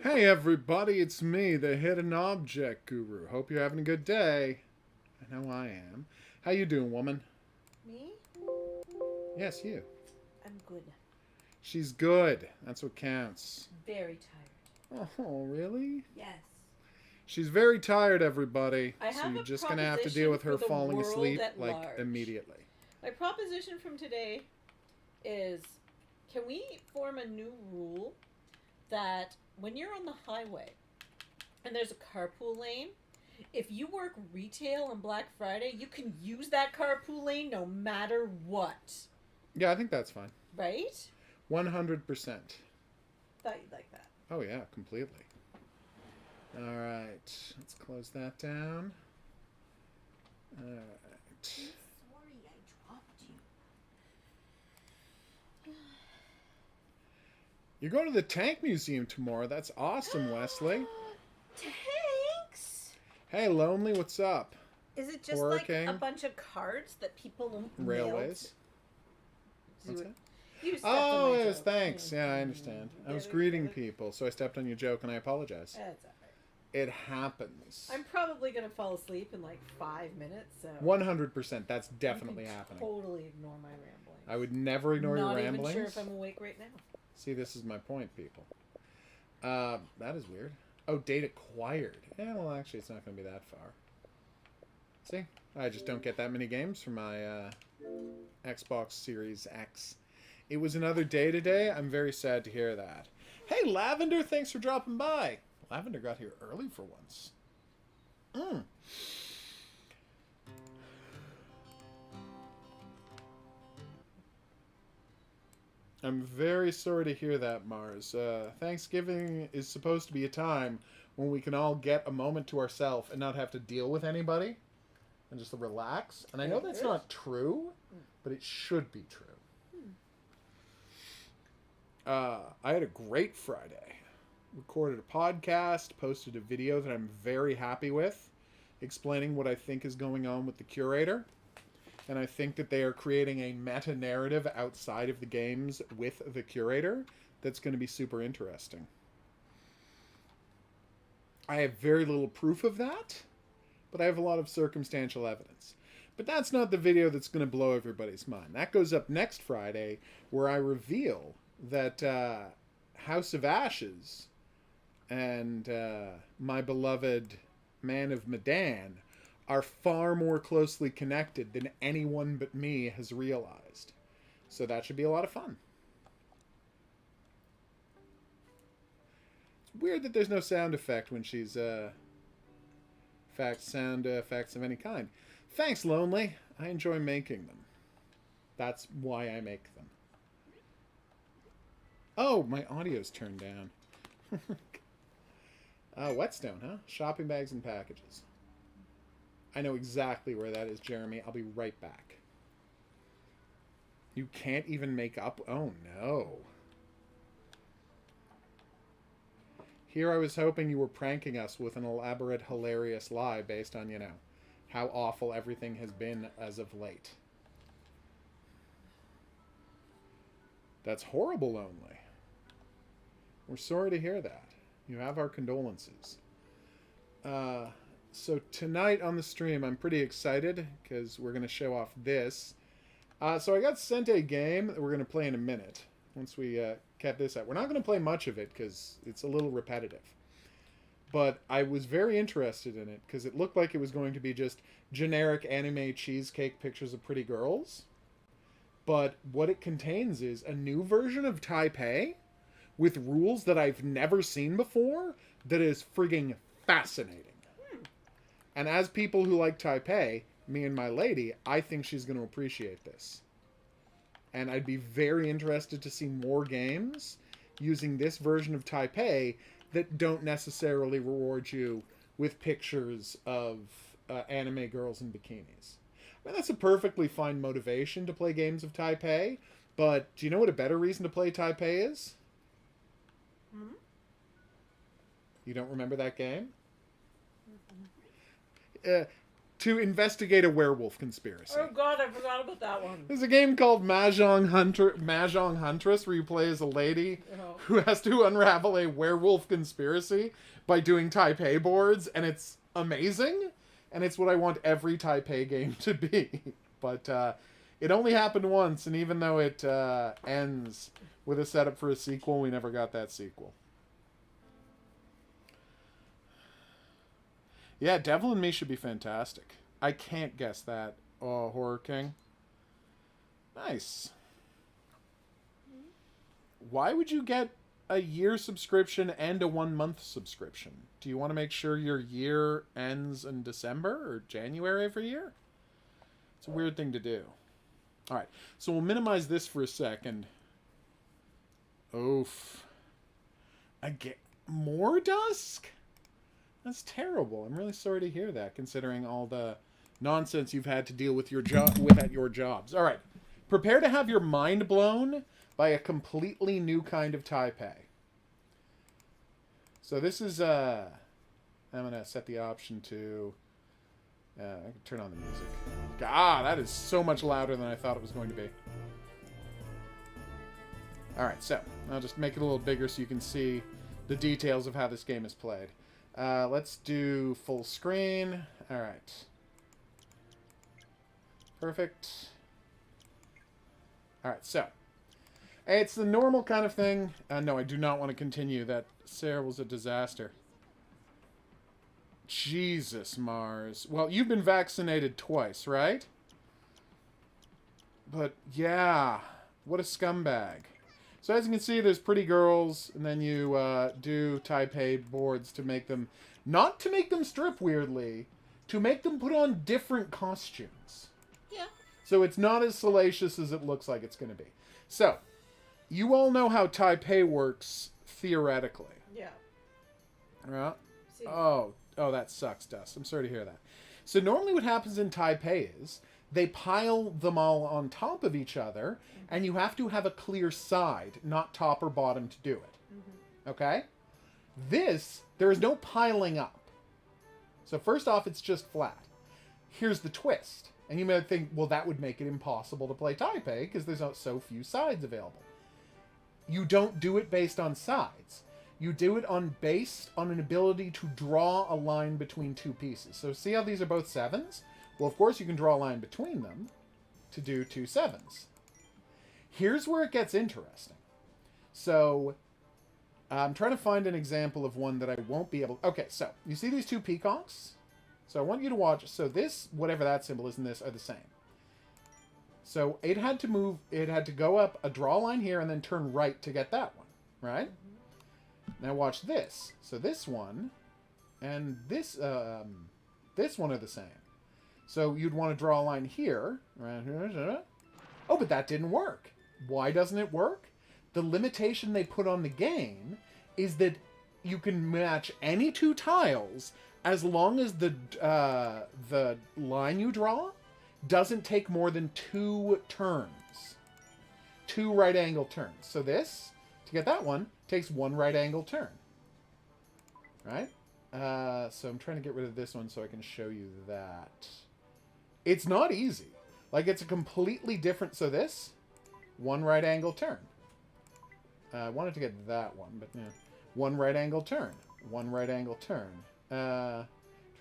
Hey everybody, it's me, the Hidden Object Guru. Hope you're having a good day. I know I am. How you doing, woman? Me? Yes, you. I'm good. She's good. That's what counts. Very tired. Oh, really? Yes. She's very tired, everybody. I So have you're a just gonna have to deal proposition with for her the falling world asleep, at like, large. immediately. My proposition from today is, can we form a new rule that when you're on the highway and there's a carpool lane, if you work retail on Black Friday, you can use that carpool lane no matter what. Yeah, I think that's fine. Right? 100%. Thought you'd like that. Oh, yeah, completely. Alright, let's close that down. Alright. Sorry, I dropped you. You're going to the Tank Museum tomorrow. That's awesome, Wesley. Tanks? Hey, Lonely, what's up? Is it just Horror like King? a bunch of cards that people Railways. Mailed? What's that? You stepped Oh, on my it was joke. thanks. Yeah, I understand. I was greeting people, so I stepped on your joke, and I apologize. That's alright. It happens. I'm probably gonna fall asleep in like 5 minutes, so 100%. That's definitely you can happening. Totally ignore my ramblings. I would never ignore your Not ramblings. even sure if I'm awake right now. See, this is my point, people. That is weird. Oh, date acquired. Yeah, well, actually, it's not going to be that far. See? I just don't get that many games for my Xbox Series X. It was another day today. I'm very sad to hear that. Hey, Lavender, thanks for dropping by. Lavender got here early for once. I'm very sorry to hear that, Mars. Thanksgiving is supposed to be a time when we can all get a moment to ourselves and not have to deal with anybody and just relax. And I know that's not true, but it should be true. I had a great Friday. Recorded a podcast, posted a video that I'm very happy with, explaining what I think is going on with the curator. And I think that they are creating a meta-narrative outside of the games with the curator that's going to be super interesting. I have very little proof of that, but I have a lot of circumstantial evidence. But that's not the video that's going to blow everybody's mind. That goes up next Friday, where I reveal that House of Ashes and my beloved Man of Medan are far more closely connected than anyone but me has realized. So that should be a lot of fun. It's weird that there's no sound effect when she's sound effects of any kind. Thanks, Lonely. I enjoy making them. That's why I make them. Oh, my audio's turned down. Whetstone, huh? Shopping bags and packages. I know exactly where that is, Jeremy. I'll be right back. You can't even make up... Oh, no. Here I was hoping you were pranking us with an elaborate, hilarious lie based on, you know, how awful everything has been as of late. That's horrible, Lonely. We're sorry to hear that. You have our condolences. So tonight on the stream, I'm pretty excited because we're going to show off this. So I got sent a game that we're going to play in a minute once we get this out. We're not going to play much of it because it's a little repetitive. But I was very interested in it because it looked like it was going to be just generic anime cheesecake pictures of pretty girls. But what it contains is a new version of Taipei with rules that I've never seen before that is frigging fascinating. And as people who like Taipei, me and my lady, I think she's going to appreciate this. And I'd be very interested to see more games using this version of Taipei that don't necessarily reward you with pictures of anime girls in bikinis. I mean, that's a perfectly fine motivation to play games of Taipei, but do you know what a better reason to play Taipei is? Hmm? You don't remember that game? to investigate a werewolf conspiracy. Oh god, I forgot about that one. There's a game called Mahjong Huntress where you play as a lady who has to unravel a werewolf conspiracy by doing Taipei boards, and it's amazing, and it's what I want every Taipei game to be. But it only happened once, and even though it ends with a setup for a sequel, we never got that sequel. Yeah, Devil and Me should be fantastic. I can't guess that. Oh, Horror King. Nice. Why would you get a year subscription and a 1 month subscription? Do you want to make sure your year ends in December or January every year? It's a weird thing to do. Alright, so we'll minimize this for a second. Oof. I get more dusk? That's terrible. I'm really sorry to hear that, considering all the nonsense you've had to deal with at your jobs. All right. Prepare to have your mind blown by a completely new kind of Taipei. So this is, I'm going to set the option to, I can turn on the music. Ah, that is so much louder than I thought it was going to be. All right, so I'll just make it a little bigger so you can see the details of how this game is played. Let's do full screen. All right. Perfect. All right, so it's the normal kind of thing. No, I do not want to continue. That Sarah was a disaster. Jesus, Mars. Well, you've been vaccinated twice, right? But yeah, what a scumbag. So as you can see, there's pretty girls, and then you do Taipei boards to make them, not to make them strip weirdly, to make them put on different costumes. Yeah. So it's not as salacious as it looks like it's going to be. So, you all know how Taipei works theoretically. Yeah. Right? Oh, that sucks, Dust. I'm sorry to hear that. So normally what happens in Taipei is they pile them all on top of each other, and you have to have a clear side, not top or bottom, to do it. Mm-hmm. Okay? There is no piling up. So first off, it's just flat. Here's the twist. And you may think, well, that would make it impossible to play Taipei, because there's so few sides available. You don't do it based on sides. You do it based on an ability to draw a line between two pieces. So see how these are both 7s? Well, of course, you can draw a line between them to do 2 7s. Here's where it gets interesting. So, I'm trying to find an example of one that I won't be able... Okay, so, you see these 2 peacocks? So I want you to watch... So this, whatever that symbol is, and this are the same. So it had to move... It had to go up, draw a line here, and then turn right to get that one. Right? Mm-hmm. Now watch this. So this one and this one are the same. So you'd want to draw a line here. Oh, but that didn't work. Why doesn't it work? The limitation they put on the game is that you can match any 2 tiles as long as the line you draw doesn't take more than 2 turns. 2 right angle turns. So this, to get that one, takes 1 right angle turn. Right? So I'm trying to get rid of this one so I can show you that. It's not easy. Like, it's a completely different... So this, 1 right angle turn. I wanted to get that one, but yeah. 1 right angle turn. 1 right angle turn. Trying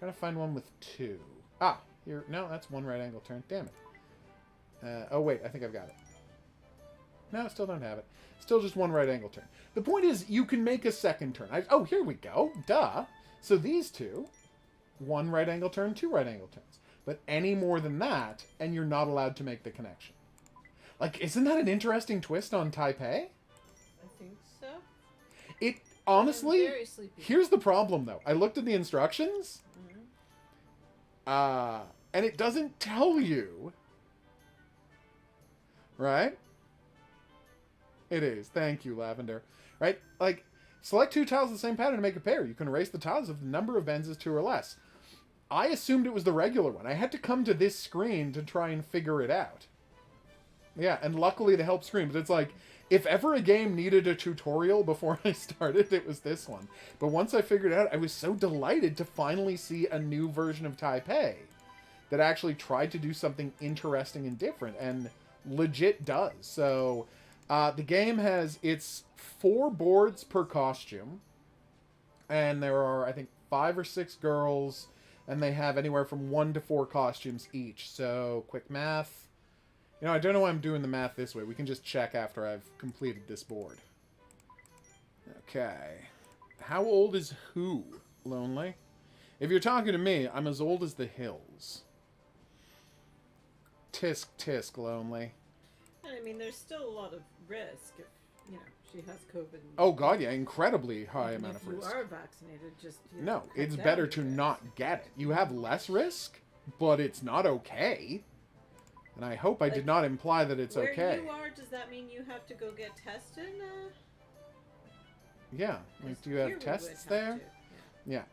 to find one with 2. Ah, here. No, that's 1 right angle turn. Damn it. Oh, wait. I think I've got it. No, I still don't have it. Still just 1 right angle turn. The point is, you can make a second turn. Oh, here we go. Duh. So these 2, 1 right angle turn, 2 right angle turns. But any more than that, and you're not allowed to make the connection. Like, isn't that an interesting twist on Taipei? I think so. It, honestly, I'm very sleepy. Here's the problem, though. I looked at the instructions, and it doesn't tell you. Right? It is. Thank you, Lavender. Right? Like, select 2 tiles of the same pattern to make a pair. You can erase the tiles if the number of bends is 2 or less. I assumed it was the regular one. I had to come to this screen to try and figure it out. Yeah, and luckily the help screen. But it's like, if ever a game needed a tutorial before I started, it was this one. But once I figured it out, I was so delighted to finally see a new version of Taipei. that actually tried to do something interesting and different, and legit does. So the game has its 4 boards per costume, and there are, I think, 5 or 6 girls, and they have anywhere from 1 to 4 costumes each. So quick math. You know, I don't know why I'm doing the math this way. We can just check after I've completed this board. Okay. How old is who, Lonely? If you're talking to me, I'm as old as the hills. Tisk, tisk, Lonely. I mean, there's still a lot of risk if, you know, she has COVID. Oh, God, yeah. Incredibly high amount of risk. If you are vaccinated, just... No, it's better to not get it. You have less risk, but it's not okay. And I hope I did not imply that it's okay. Where you are, does that mean you have to go get tested? Yeah. Like, do you have tests there? Yeah.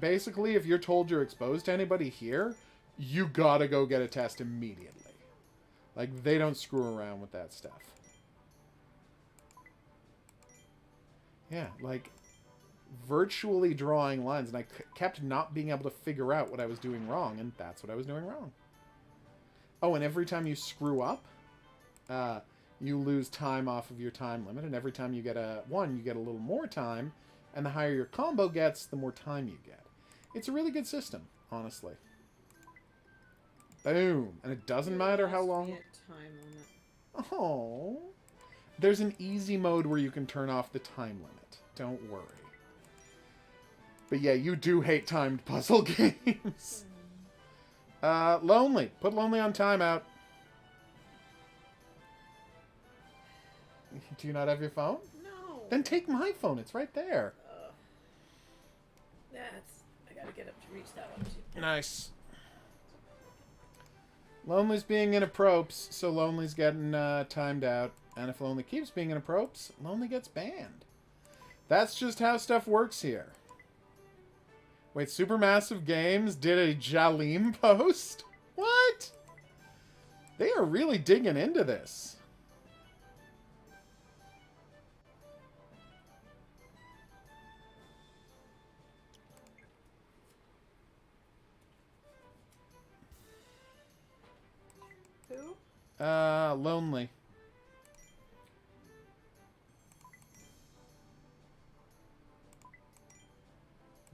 Basically, if you're told you're exposed to anybody here, you gotta go get a test immediately. Like, they don't screw around with that stuff. Yeah, like, virtually drawing lines, and I kept not being able to figure out what I was doing wrong, and that's what I was doing wrong. Oh, and every time you screw up, you lose time off of your time limit, and every time you get a 1, you get a little more time, and the higher your combo gets, the more time you get. It's a really good system, honestly. Boom. And it doesn't matter how long... Time limit. Oh. There's an easy mode where you can turn off the time limit. Don't worry. But yeah, you do hate timed puzzle games. Lonely. Put Lonely on timeout. Do you not have your phone? No. Then take my phone. It's right there. I gotta get up to reach that one too. Nice. Lonely's being inappropriate, so Lonely's getting timed out. And if Lonely keeps being inappropriate, Lonely gets banned. That's just how stuff works here. Wait, Supermassive Games did a Jalim post? What? They are really digging into this. Who? Lonely.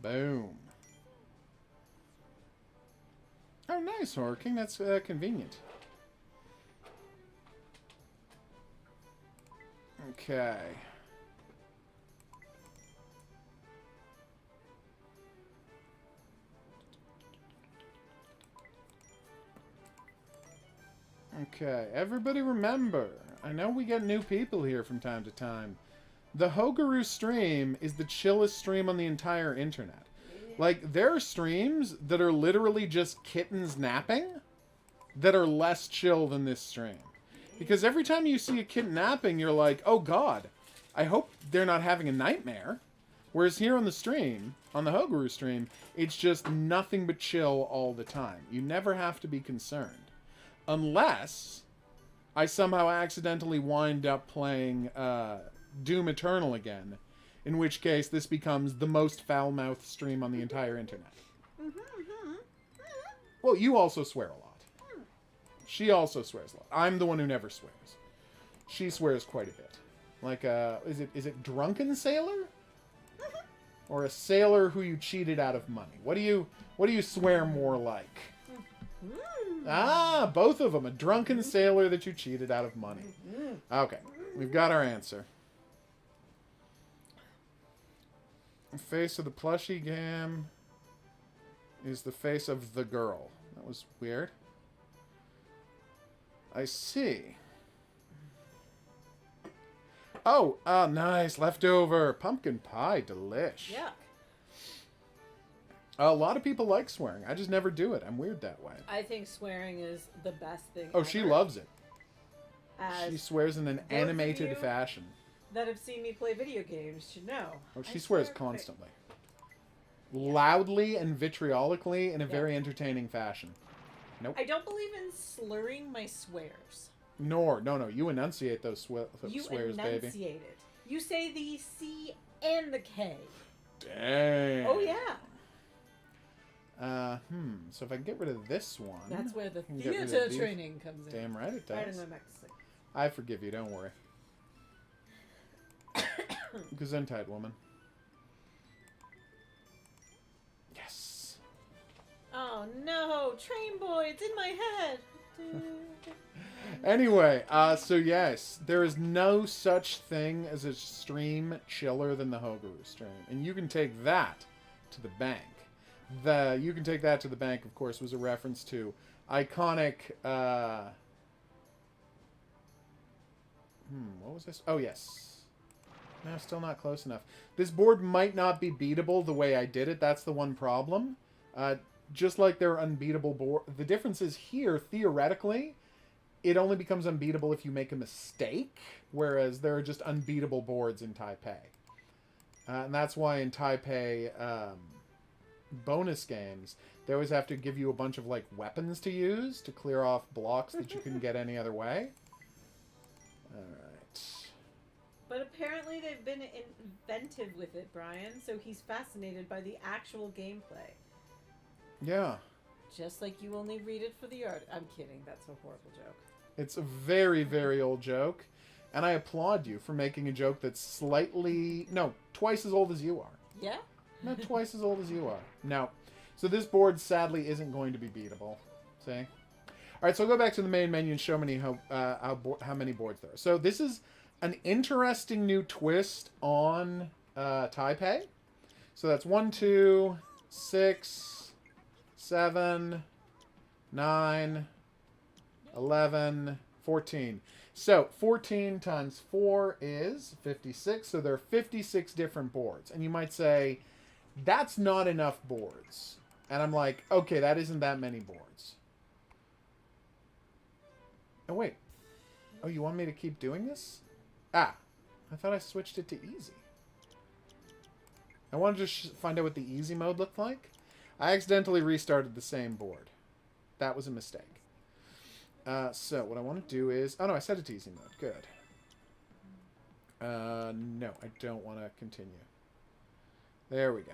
Boom. Oh, nice, Horror King. That's convenient. Okay. Okay, everybody remember, I know we get new people here from time to time. The HOGuru Stream is the chillest stream on the entire internet. Like, there are streams that are literally just kittens napping that are less chill than this stream. Because every time you see a kitten napping, you're like, oh god, I hope they're not having a nightmare. Whereas here on the stream, on the HOGuru stream, it's just nothing but chill all the time. You never have to be concerned. Unless I somehow accidentally wind up playing Doom Eternal again, in which case this becomes the most foul-mouthed stream on the entire internet. Well, you also swear a lot. She also swears a lot. I'm the one who never swears. She swears quite a bit. Like, is it drunken sailor? Or a sailor who you cheated out of money? What do you swear more like? Ah, both of them. A drunken sailor that you cheated out of money. Okay, we've got our answer. The face of the plushie game is the face of the girl. That was weird. I see. Oh, nice. Leftover. Pumpkin pie. Delish. Yuck. A lot of people like swearing. I just never do it. I'm weird that way. I think swearing is the best thing Oh, ever. she loves it. As she swears in an animated you fashion. that have seen me play video games should know. Oh, she I swears swear constantly. Loudly and vitriolically in a Yeah. very entertaining fashion. Nope. I don't believe in slurring my swears. No. You enunciate those You swears, enunciate baby. it. You say the C and the K. Dang. Oh, yeah. So if I can get rid of this one... That's where the I can get rid of theater these. training comes in. Damn right it Alright, I'm does. going back to sleep. I forgive you, don't worry. Gesundheit, woman. Yes. Oh no, Train Boy, it's in my head. Anyway, so yes, there is no such thing as a stream chiller than the HOGuru stream. And you can take that to the bank. You can take that to the bank, of course, was a reference to iconic... what was this? Oh, yes. No, still not close enough. This board might not be beatable the way I did it. That's the one problem. Just like they're unbeatable board. The difference is here, theoretically, it only becomes unbeatable if you make a mistake, whereas there are just unbeatable boards in Taipei. And that's why in Taipei bonus games, they always have to give you a bunch of like weapons to use to clear off blocks that you couldn't get any other way. Alright. But apparently they've been inventive with it, Brian, so he's fascinated by the actual gameplay. Yeah. Just like you only read it for the art. I'm kidding, that's a horrible joke. It's a very, very old joke. And I applaud you for making a joke that's slightly... No, twice as old as you are. Yeah? Not twice as old as you are. No. So this board, sadly, isn't going to be beatable. See? Alright, so I'll go back to the main menu and show how many boards there are. So this is an interesting new twist on Taipei. So that's 1, 2, 6, 7, 9, 11, 14. So 14 times 4 is 56. So there are 56 different boards. And you might say, that's not enough boards. And I'm like, okay, that isn't that many boards. Oh, wait. Oh, you want me to keep doing this? Ah, I thought I switched it to easy. I wanted to find out what the easy mode looked like. I accidentally restarted the same board. That was a mistake. So what I want to do is... Oh, no, I set it to easy mode. Good. No, I don't want to continue. There we go.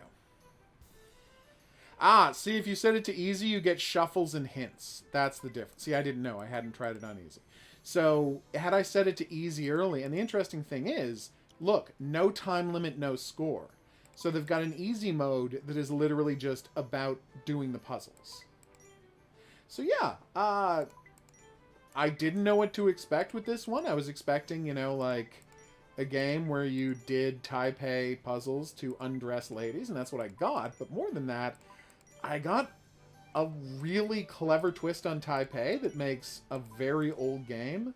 Ah, see, if you set it to easy, you get shuffles and hints. That's the difference. See, I didn't know. I hadn't tried it on easy. So, had I set it to easy early, and the interesting thing is, look, no time limit, no score. So they've got an easy mode that is literally just about doing the puzzles. So yeah, I didn't know what to expect with this one. I was expecting, you know, like a game where you did Taipei puzzles to undress ladies, and that's what I got. But more than that, I got a really clever twist on Taipei that makes a very old game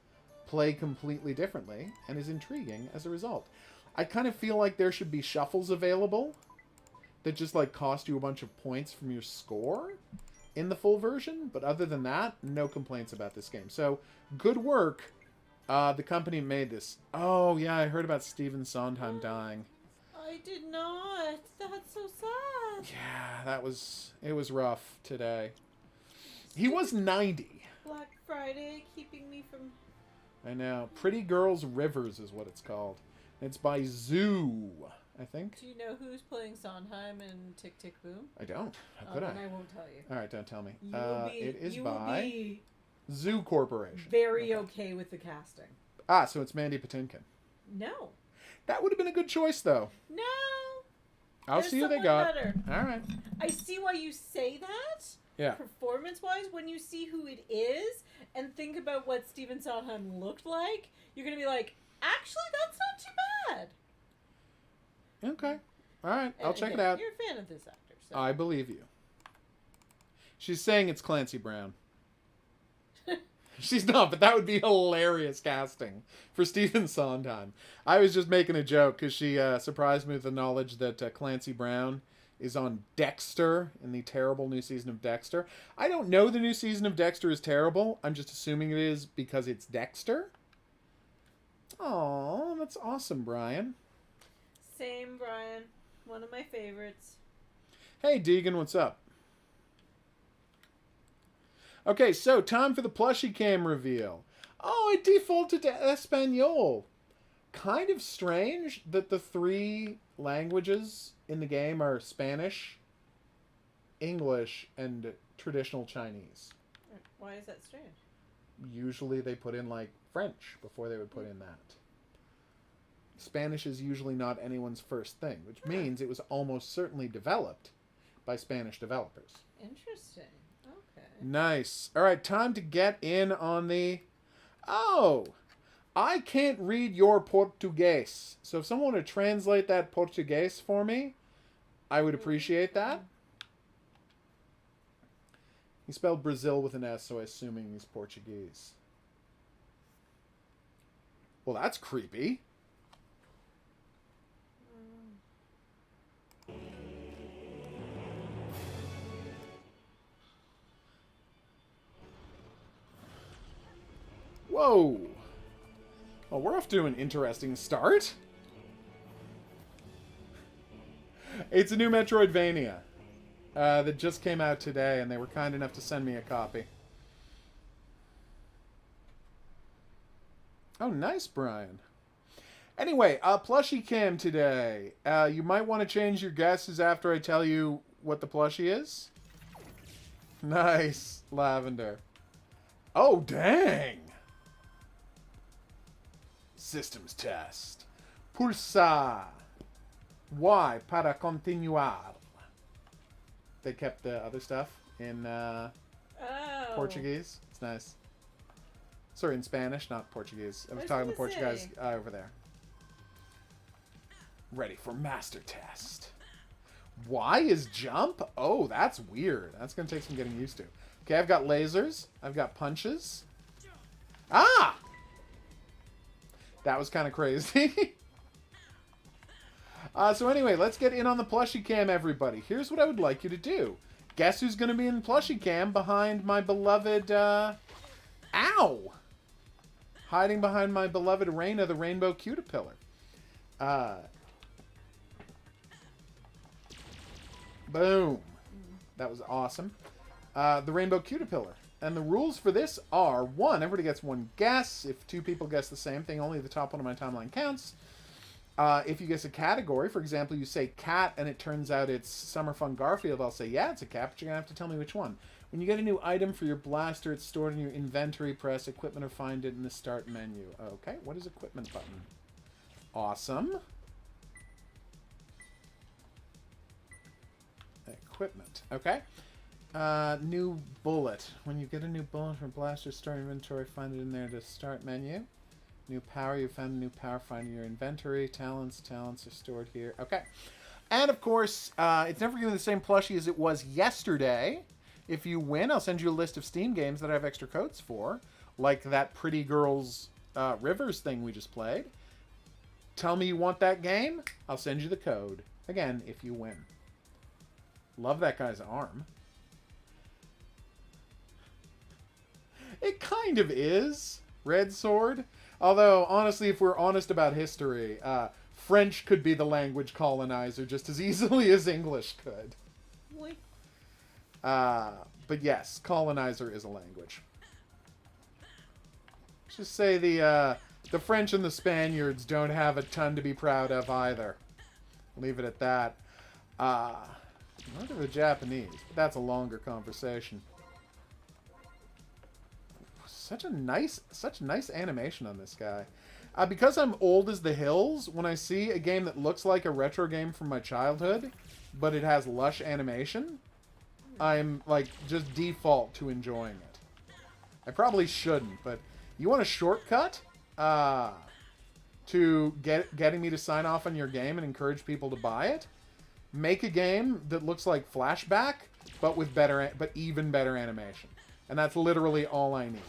play completely differently and is intriguing as a result. I kind of feel like there should be shuffles available that just like cost you a bunch of points from your score in the full version, but other than that, no complaints about this game. So, good work. The company made this. Oh, yeah, I heard about Stephen Sondheim dying. I did not. That's so sad. Yeah, it was rough today. He was 90. Black Friday keeping me from... I know. Pretty Girls Rivers is what it's called. It's by Zoo, I think. Do you know who's playing Sondheim in Tick Tick Boom? I don't. How could I? Then I won't tell you. All right, don't tell me. It is by Zoo Corporation. Very okay with the casting. Ah, so it's Mandy Patinkin. No. That would have been a good choice, though. No. I'll see who they got. Better. All right. I see why you say that. Yeah. Performance-wise, when you see who it is and think about what Stephen Sondheim looked like, you're going to be like, actually, that's not too bad. Okay. All right. I'll check it again, out. You're a fan of this actor. So. I believe you. She's saying it's Clancy Brown. She's not, but that would be hilarious casting for Stephen Sondheim. I was just making a joke because she surprised me with the knowledge that Clancy Brown is on Dexter in the terrible new season of Dexter. I don't know the new season of Dexter is terrible. I'm just assuming it is because it's Dexter. Aw, that's awesome, Brian. Same, Brian. One of my favorites. Hey, Deegan, what's up? Okay, so time for the Plushie Cam reveal. Oh, it defaulted to Espanol. Kind of strange that the 3 languages in the game are Spanish, English and traditional Chinese. Why is that strange? Usually they put in, like, French before they would put in that. Spanish is usually not anyone's first thing, which means it was almost certainly developed by Spanish developers. Interesting. Okay. Nice. All right, time to get in on the... Oh! I can't read your Portuguese. So if someone would translate that Portuguese for me, I would appreciate that. He spelled Brazil with an S, so I'm assuming he's Portuguese. Well, that's creepy. Whoa! Well, we're off to an interesting start. It's a new Metroidvania that just came out today, and they were kind enough to send me a copy. Oh, nice, Brian. Anyway, plushie cam today. You might want to change your guesses after I tell you what the plushie is. Nice, Lavender. Oh, dang! Systems test. Pulsar. Y para continuar. They kept the other stuff in Portuguese. It's nice. Sorry, in Spanish, not Portuguese. I was talking to Portuguese over there. Ready for master test. Y is jump? Oh, that's weird. That's going to take some getting used to. Okay, I've got lasers. I've got punches. Ah! That was kind of crazy. So anyway, let's get in on the plushie cam, everybody. Here's what I would like you to do. Guess who's going to be in the plushie cam behind my beloved... Ow! Hiding behind my beloved Reina, the rainbow caterpillar. Boom. That was awesome. The rainbow caterpillar. And the rules for this are, 1, everybody gets 1 guess. If 2 people guess the same thing, only the top one of my timeline counts. If you guess a category, for example, you say cat and it turns out it's Summer Fun Garfield, I'll say, yeah, it's a cat, but you're going to have to tell me which one. When you get a new item for your blaster, it's stored in your inventory, press equipment or find it in the start menu. Okay, what is equipment button? Awesome. Equipment, okay. New bullet. When you get a new bullet from blaster, start inventory, find it in there to start menu. New power, you found a new power, find in your inventory. Talents are stored here. Okay. And of course, it's never going to be the same plushie as it was yesterday. If you win, I'll send you a list of Steam games that I have extra codes for, like that Pretty Girls Rivers thing we just played. Tell me you want that game, I'll send you the code. Again, if you win. Love that guy's arm. It kind of is. Red Sword. Although, honestly, if we're honest about history, French could be the language colonizer just as easily as English could. Really? But yes, colonizer is a language. Just say the French and the Spaniards don't have a ton to be proud of either. Leave it at that. What are the Japanese? But that's a longer conversation. Such nice animation on this guy. Because I'm old as the hills, when I see a game that looks like a retro game from my childhood, but it has lush animation, I'm like just default to enjoying it. I probably shouldn't, but you want a shortcut to getting me to sign off on your game and encourage people to buy it? Make a game that looks like Flashback, but with even better animation. And that's literally all I need.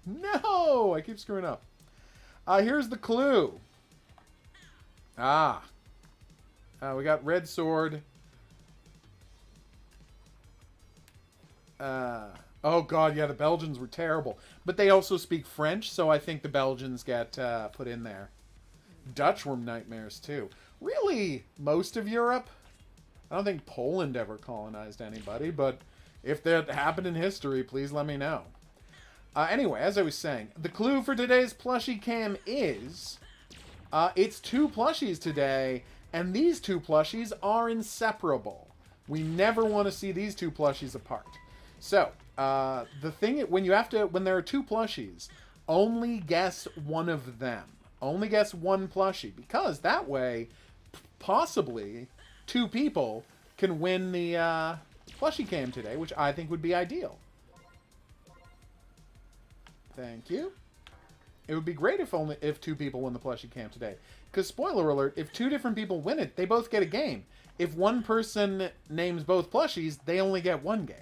No! I keep screwing up. Here's the clue. We got Red Sword. Oh god, yeah, the Belgians were terrible. But they also speak French, so I think the Belgians get put in there. Dutch were nightmares, too. Really, most of Europe? I don't think Poland ever colonized anybody, but if that happened in history, please let me know. Anyway, as I was saying, the clue for today's plushie cam is... it's 2 plushies today, and these 2 plushies are inseparable. We never want to see these two plushies apart. So, the thing, when there are two plushies, only guess one of them. Only guess one plushie, because that way, possibly, two people can win the plushie cam today, which I think would be ideal. Thank you. It would be great if two people win the plushie cam today. Because, spoiler alert, if two different people win it, they both get a game. If one person names both plushies, they only get one game.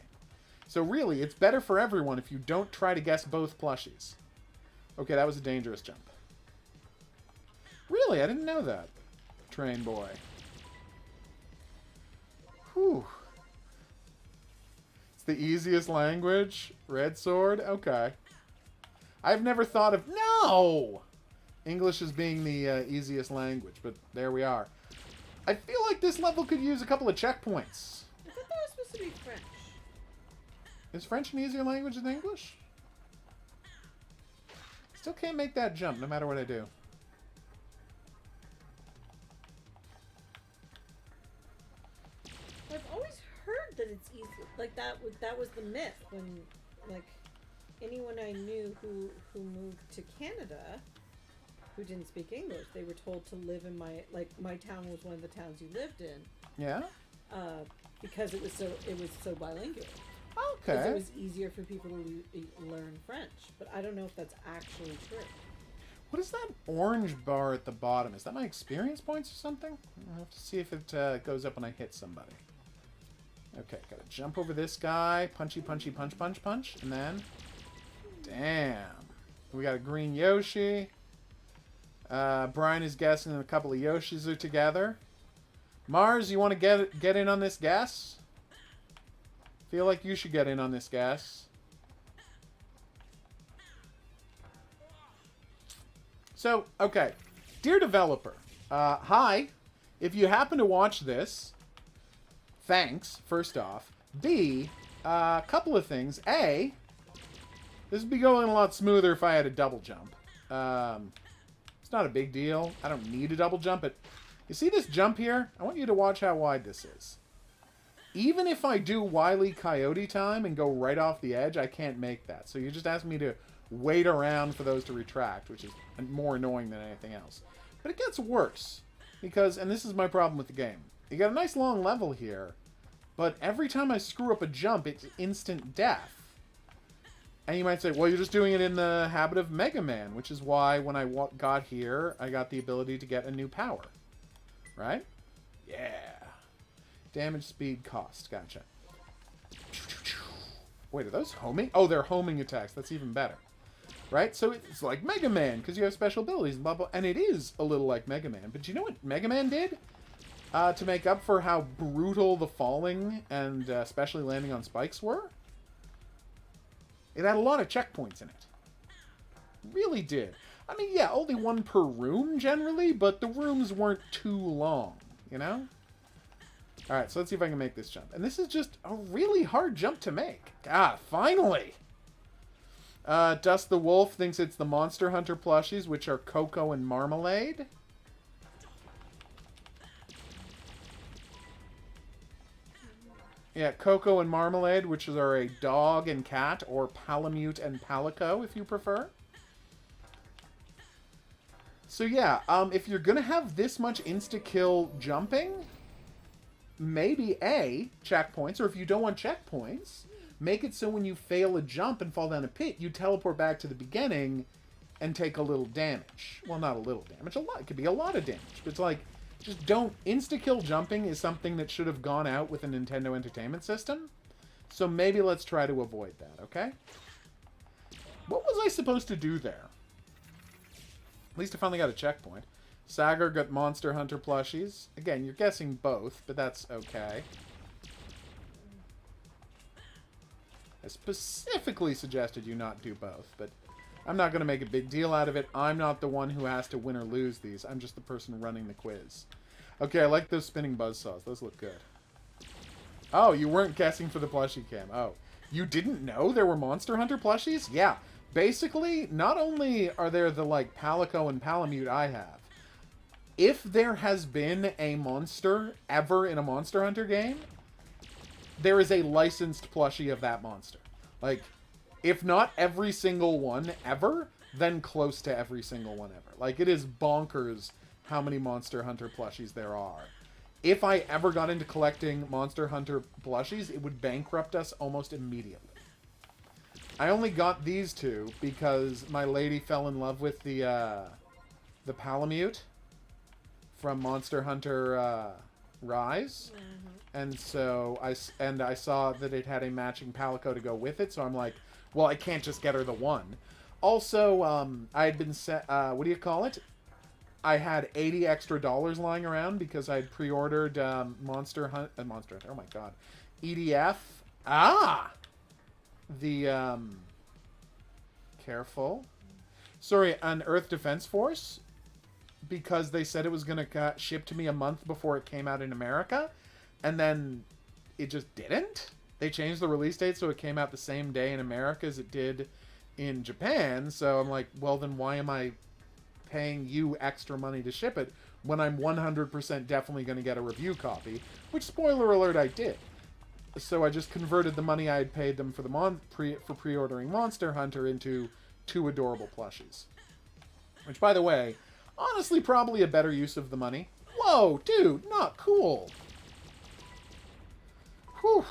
So really, it's better for everyone if you don't try to guess both plushies. Okay, that was a dangerous jump. Really? I didn't know that. Train boy. Whew. It's the easiest language. Red sword? Okay. I've never thought of... No! English as being the easiest language, but there we are. I feel like this level could use a couple of checkpoints. I thought that was supposed to be French. Is French an easier language than English? Still can't make that jump, no matter what I do. I've always heard that it's easy. Like, that was the myth when, like, anyone I knew who moved to Canada who didn't speak English, they were told to live in my town was one of the towns you lived in. Yeah? Because it was so bilingual. Okay. Because it was easier for people to learn French. But I don't know if that's actually true. What is that orange bar at the bottom? Is that my experience points or something? I'll have to see if it goes up when I hit somebody. Okay, gotta jump over this guy. Punchy, punchy, punch, punch, punch. And then... Damn. We got a green Yoshi. Brian is guessing a couple of Yoshis are together. Mars, you want to get in on this guess? Feel like you should get in on this guess. So, okay. Dear developer, hi. If you happen to watch this, thanks, first off. B, a couple of things. A, this would be going a lot smoother if I had a double jump. It's not a big deal. I don't need a double jump. But you see this jump here? I want you to watch how wide this is. Even if I do Wile E. Coyote time and go right off the edge, I can't make that. So you just asked me to wait around for those to retract, which is more annoying than anything else. But it gets worse. Because, and this is my problem with the game, you got a nice long level here, but every time I screw up a jump, it's instant death. And you might say, well, you're just doing it in the habit of Mega Man, which is why when I got here, I got the ability to get a new power. Right? Yeah. Damage, speed, cost. Gotcha. Wait, are those homing? Oh, they're homing attacks. That's even better. Right? So it's like Mega Man, because you have special abilities and blah, blah. And it is a little like Mega Man. But do you know what Mega Man did? To make up for how brutal the falling and especially landing on spikes were? It had a lot of checkpoints in it. Really did. I mean, yeah, only one per room generally, but the rooms weren't too long, you know? Alright, so let's see if I can make this jump. And this is just a really hard jump to make. God, finally! Dust the Wolf thinks it's the Monster Hunter plushies, which are Cocoa and Marmalade. Yeah, Cocoa and Marmalade, which are a dog and cat, or Palamute and Palico, if you prefer. So yeah, if you're gonna have this much insta-kill jumping, maybe A, checkpoints, or if you don't want checkpoints, make it so when you fail a jump and fall down a pit, you teleport back to the beginning and take a little damage. Well, not a little damage, a lot. It could be a lot of damage, but it's like, just don't... Insta-kill jumping is something that should have gone out with a Nintendo Entertainment System. So maybe let's try to avoid that, okay? What was I supposed to do there? At least I finally got a checkpoint. Sagar got Monster Hunter plushies. Again, you're guessing both, but that's okay. I specifically suggested you not do both, but I'm not going to make a big deal out of it. I'm not the one who has to win or lose these. I'm just the person running the quiz. Okay, I like those spinning buzzsaws. Those look good. Oh, you weren't guessing for the plushie cam. Oh, you didn't know there were Monster Hunter plushies? Yeah. Basically, not only are there the, like, Palico and Palamute I have, if there has been a monster ever in a Monster Hunter game, there is a licensed plushie of that monster. Like, if not every single one ever, then close to every single one ever. Like, it is bonkers how many Monster Hunter plushies there are. If I ever got into collecting Monster Hunter plushies, it would bankrupt us almost immediately. I only got these two because my lady fell in love with the Palamute from Monster Hunter Rise. Mm-hmm. And so I saw that it had a matching Palico to go with it, so I'm like, well, I can't just get her the one. Also, I had been set, what do you call it? I had $80 extra lying around because I'd pre-ordered Monster Hunter, oh my god, EDF. The, careful. Sorry, an Earth Defense Force, because they said it was going to ship to me a month before it came out in America, and then it just didn't. They changed the release date so it came out the same day in America as it did in Japan, so I'm like, well, then why am I paying you extra money to ship it when I'm 100% definitely going to get a review copy, which, spoiler alert, I did. So I just converted the money I had paid them for the pre-ordering Monster Hunter into 2 adorable plushies. Which, by the way, honestly probably a better use of the money. Whoa, dude, not cool. Whew.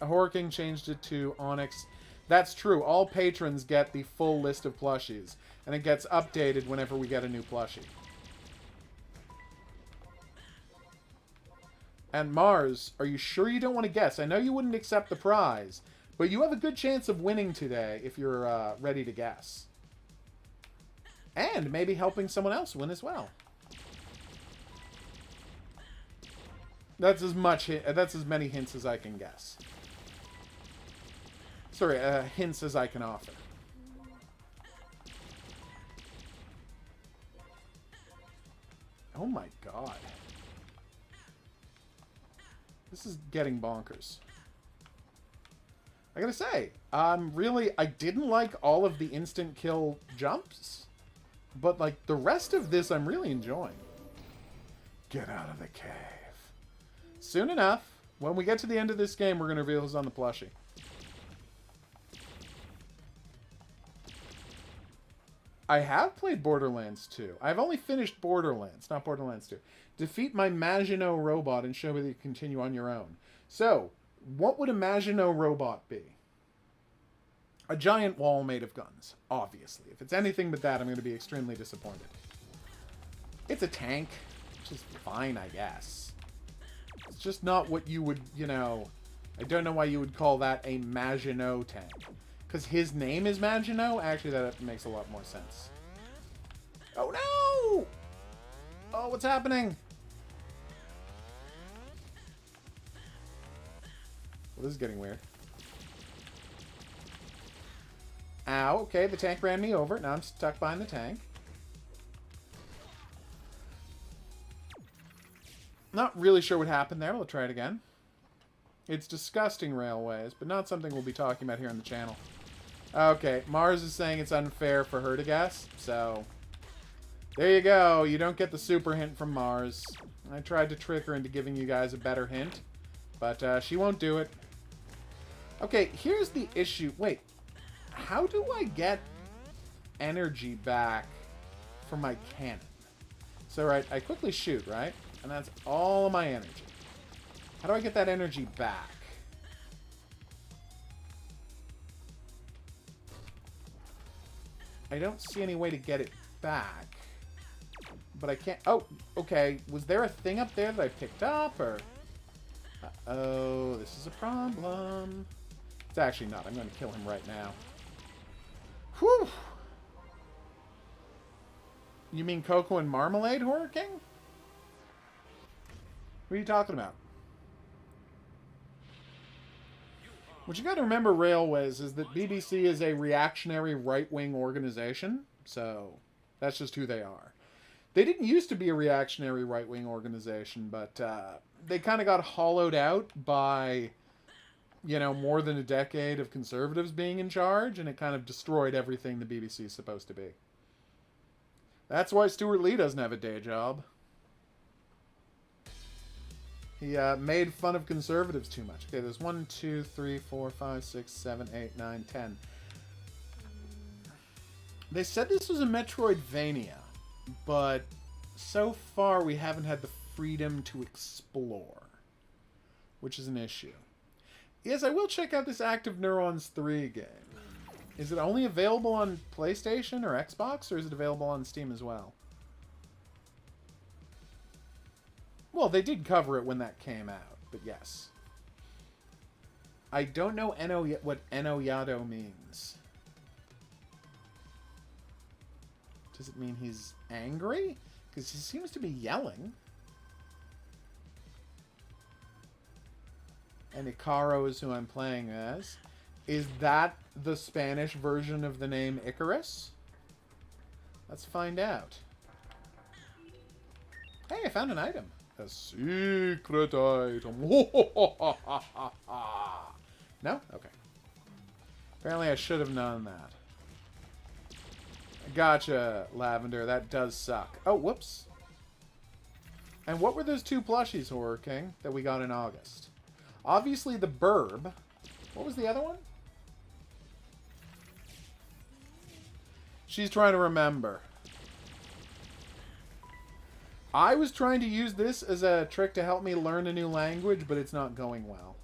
Horking changed it to Onyx. That's true. All patrons get the full list of plushies, and it gets updated whenever we get a new plushie. And Mars, are you sure you don't want to guess? I know you wouldn't accept the prize, but you have a good chance of winning today if you're ready to guess. And maybe helping someone else win as well. That's as many hints as I can guess. Sorry, hints as I can offer. Oh my god. This is getting bonkers. I gotta say, I didn't like all of the instant kill jumps, but like the rest of this I'm really enjoying. Get out of the cave. Soon enough, when we get to the end of this game, we're gonna reveal who's on the plushie. I have played Borderlands 2. I've only finished Borderlands, not Borderlands 2. Defeat my Maginot robot and show me that you continue on your own. So, what would a Maginot robot be? A giant wall made of guns, obviously. If it's anything but that, I'm going to be extremely disappointed. It's a tank, which is fine, I guess. It's just not what you would, you know... I don't know why you would call that a Maginot tank. Because his name is Maginot? Actually, that makes a lot more sense. Oh, no! Oh, what's happening? Well, this is getting weird. Ow, okay, the tank ran me over. Now I'm stuck behind the tank. Not really sure what happened there. We'll try it again. It's disgusting, railways, but not something we'll be talking about here on the channel. Okay, Mars is saying it's unfair for her to guess, so... There you go. You don't get the super hint from Mars. I tried to trick her into giving you guys a better hint, but she won't do it. Okay, here's the issue. Wait, how do I get energy back from my cannon? So, right, I quickly shoot, right? And that's all of my energy. How do I get that energy back? I don't see any way to get it back. But I can't... Oh, okay. Was there a thing up there that I picked up, or... Uh-oh, this is a problem. It's actually not. I'm going to kill him right now. Whew! You mean Cocoa and Marmalade, Horror King? What are you talking about? What you got to remember, Railways, is that BBC is a reactionary right-wing organization. So, that's just who they are. They didn't used to be a reactionary right-wing organization, but they kind of got hollowed out by, you know, more than a decade of conservatives being in charge, and it kind of destroyed everything the BBC is supposed to be. That's why Stuart Lee doesn't have a day job. He made fun of conservatives too much. Okay, there's 1, 2, 3, 4, 5, 6, 7, 8, 9, 10. They said this was a Metroidvania, but so far we haven't had the freedom to explore, which is an issue. Yes, I will check out this Active Neurons 3 game. Is it only available on PlayStation or Xbox, or is it available on Steam as well? Well, they did cover it when that came out, but yes. I don't know what Enoyado means. Does it mean he's angry? Because he seems to be yelling. And Icaro is who I'm playing as. Is that the Spanish version of the name Icarus? Let's find out. Hey, I found an item. A secret item. No? Okay. Apparently I should have known that. Gotcha, Lavender. That does suck. Oh, whoops. And what were those 2 plushies, Horror King, that we got in August? Obviously the Burb. What was the other one? She's trying to remember. I was trying to use this as a trick to help me learn a new language, but it's not going well.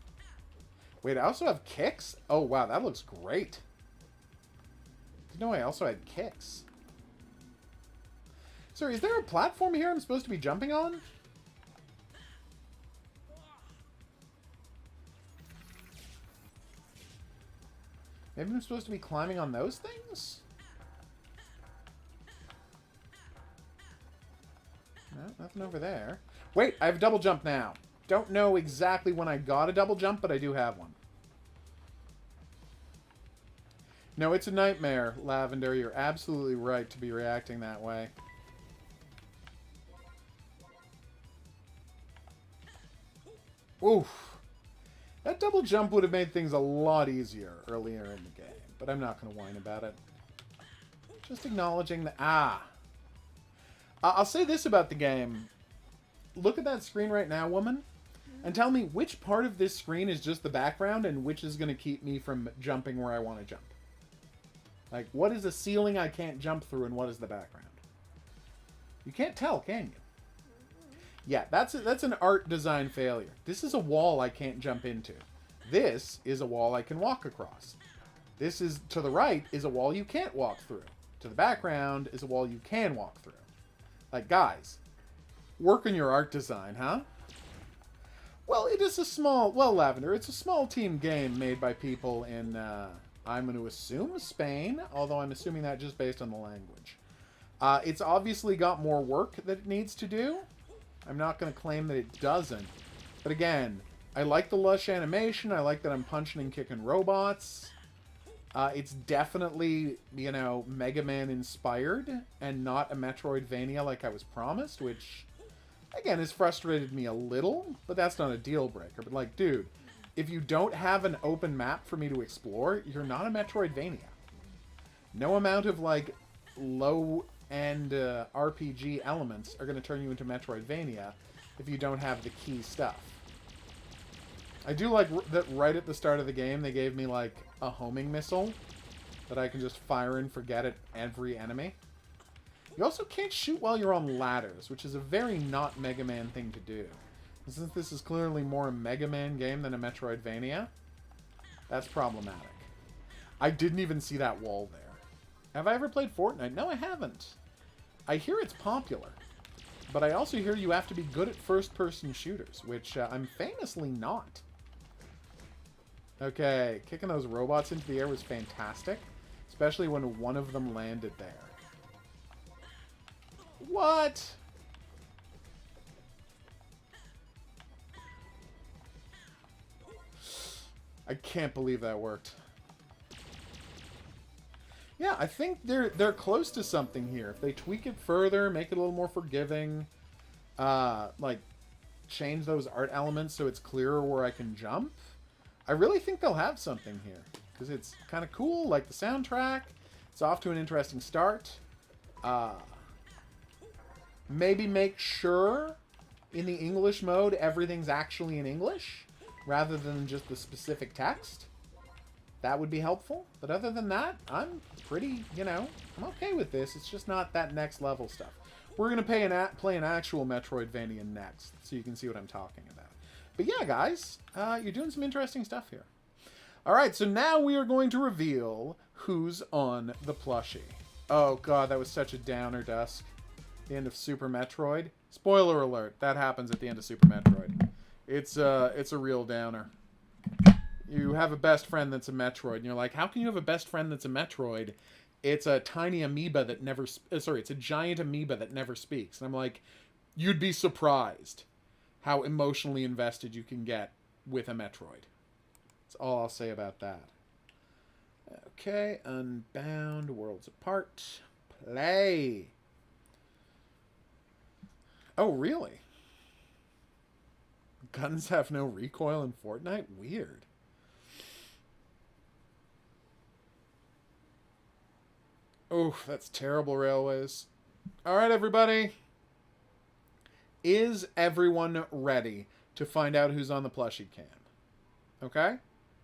Wait, I also have kicks? Oh, wow, that looks great. Didn't know I also had kicks. Sorry, is there a platform here I'm supposed to be jumping on? Maybe I'm supposed to be climbing on those things? No, nothing over there. Wait, I have double jump now. Don't know exactly when I got a double jump, but I do have one. No, it's a nightmare, Lavender. You're absolutely right to be reacting that way. Oof. That double jump would have made things a lot easier earlier in the game, but I'm not going to whine about it. Just acknowledging the... I'll say this about the game. Look at that screen right now, woman, and tell me which part of this screen is just the background and which is going to keep me from jumping where I want to jump. Like, what is the ceiling I can't jump through and what is the background? You can't tell, can you? Yeah, that's an art design failure. This is a wall I can't jump into. This is a wall I can walk across. This is, to the right, is a wall you can't walk through. To the background is a wall you can walk through. Like, guys, work on your art design, huh? Well, it is a small... Well, Lavender, it's a small team game made by people in, I'm going to assume Spain, although I'm assuming that just based on the language. It's obviously got more work that it needs to do. I'm not going to claim that it doesn't. But again, I like the lush animation. I like that I'm punching and kicking robots. It's definitely, you know, Mega Man inspired and not a Metroidvania like I was promised, which, again, has frustrated me a little, but that's not a deal breaker. But, like, dude, if you don't have an open map for me to explore, you're not a Metroidvania. No amount of, like, low-end RPG elements are going to turn you into Metroidvania if you don't have the key stuff. I do like that right at the start of the game they gave me, like, a homing missile that I can just fire and forget at every enemy. You also can't shoot while you're on ladders, which is a very not Mega Man thing to do. And since this is clearly more a Mega Man game than a Metroidvania, that's problematic. I didn't even see that wall there. Have I ever played Fortnite? No, I haven't. I hear it's popular, but I also hear you have to be good at first-person shooters, which I'm famously not. Okay, kicking those robots into the air was fantastic, especially when one of them landed there. What? I can't believe that worked. Yeah, I think they're close to something here. If they tweak it further, make it a little more forgiving, like change those art elements so it's clearer where I can jump, I really think they'll have something here. Because it's kind of cool, like the soundtrack. It's off to an interesting start. Maybe make sure in the English mode, everything's actually in English, rather than just the specific text. That would be helpful. But other than that, I'm pretty, you know, I'm okay with this. It's just not that next level stuff. We're going to play an actual Metroidvania next, so you can see what I'm talking about. But yeah, guys, you're doing some interesting stuff here. All right, so now we are going to reveal who's on the plushie. Oh, God, that was such a downer, Dusk. The end of Super Metroid. Spoiler alert, that happens at the end of Super Metroid. It's a real downer. You have a best friend that's a Metroid, and you're like, how can you have a best friend that's a Metroid? It's a tiny amoeba that never... sorry, it's a giant amoeba that never speaks. And I'm like, you'd be surprised how emotionally invested you can get with a Metroid. That's all I'll say about that. Okay, Unbound, Worlds Apart. Play. Oh, really? Guns have no recoil in Fortnite? Weird. Oh, that's terrible, Railways. All right, everybody. Is everyone ready to find out who's on the plushie cam? Okay?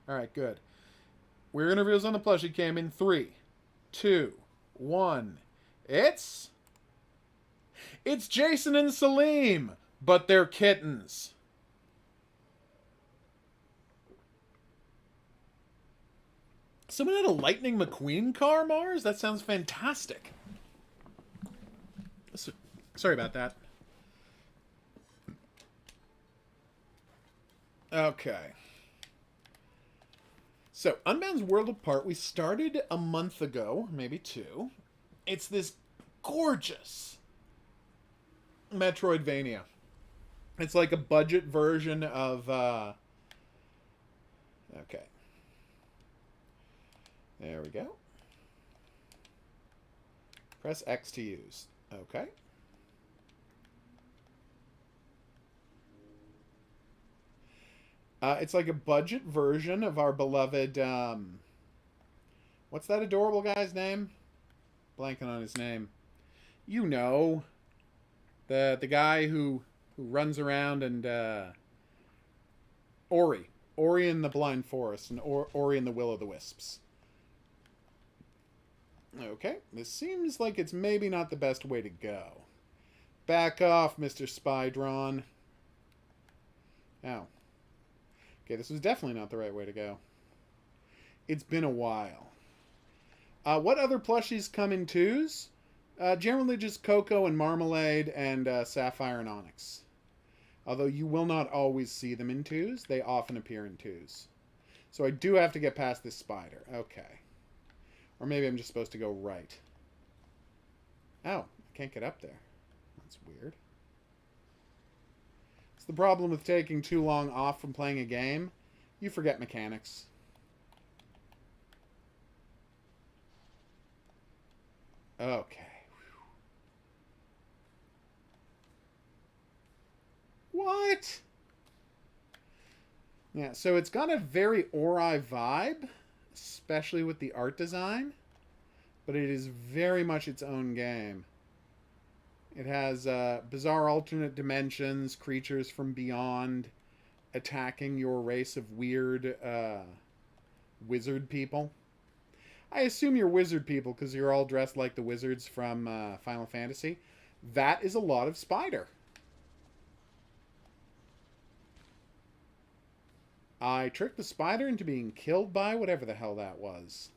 All right, good. We're going to reveal who's on the plushie cam in 3, 2, 1. It's Jason and Salim, but they're kittens. Someone had a Lightning McQueen car, Mars? That sounds fantastic. Sorry about that. Okay. So, Unbound's World Apart, we started a month ago, maybe 2. It's this gorgeous Metroidvania. It's like a budget version of, okay. There we go. Press X to use. Okay. It's like a budget version of our beloved, what's that adorable guy's name? Blanking on his name. You know. The guy who runs around and, Ori. Ori in the Blind Forest and Ori in the Will-o'-the-Wisps. Okay, this seems like it's maybe not the best way to go. Back off, Mr. Spydron. Ow. Okay, this was definitely not the right way to go. It's been a while. What other plushies come in 2s? Generally just Cocoa and Marmalade and Sapphire and Onyx. Although you will not always see them in 2s, they often appear in 2s. So I do have to get past this spider. Okay. Or maybe I'm just supposed to go right. Oh, I can't get up there. That's weird. It's the problem with taking too long off from playing a game. You forget mechanics. Okay. What? Yeah, so it's got a very Ori vibe, especially with the art design, but it is very much its own game. It has bizarre alternate dimensions, creatures from beyond attacking your race of weird wizard people. I assume you're wizard people because you're all dressed like the wizards from Final Fantasy. That is a lot of spider. I tricked the spider into being killed by whatever the hell that was.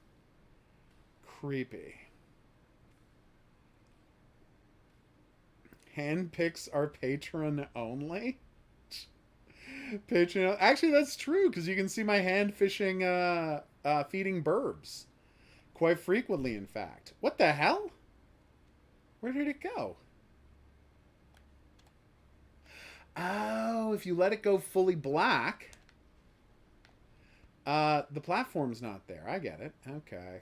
Creepy. Handpicks are patron only? Patron. Actually, that's true, because you can see my hand fishing, feeding burbs. Quite frequently, in fact. What the hell? Where did it go? Oh, if you let it go fully black... the platform's not there. I get it. Okay.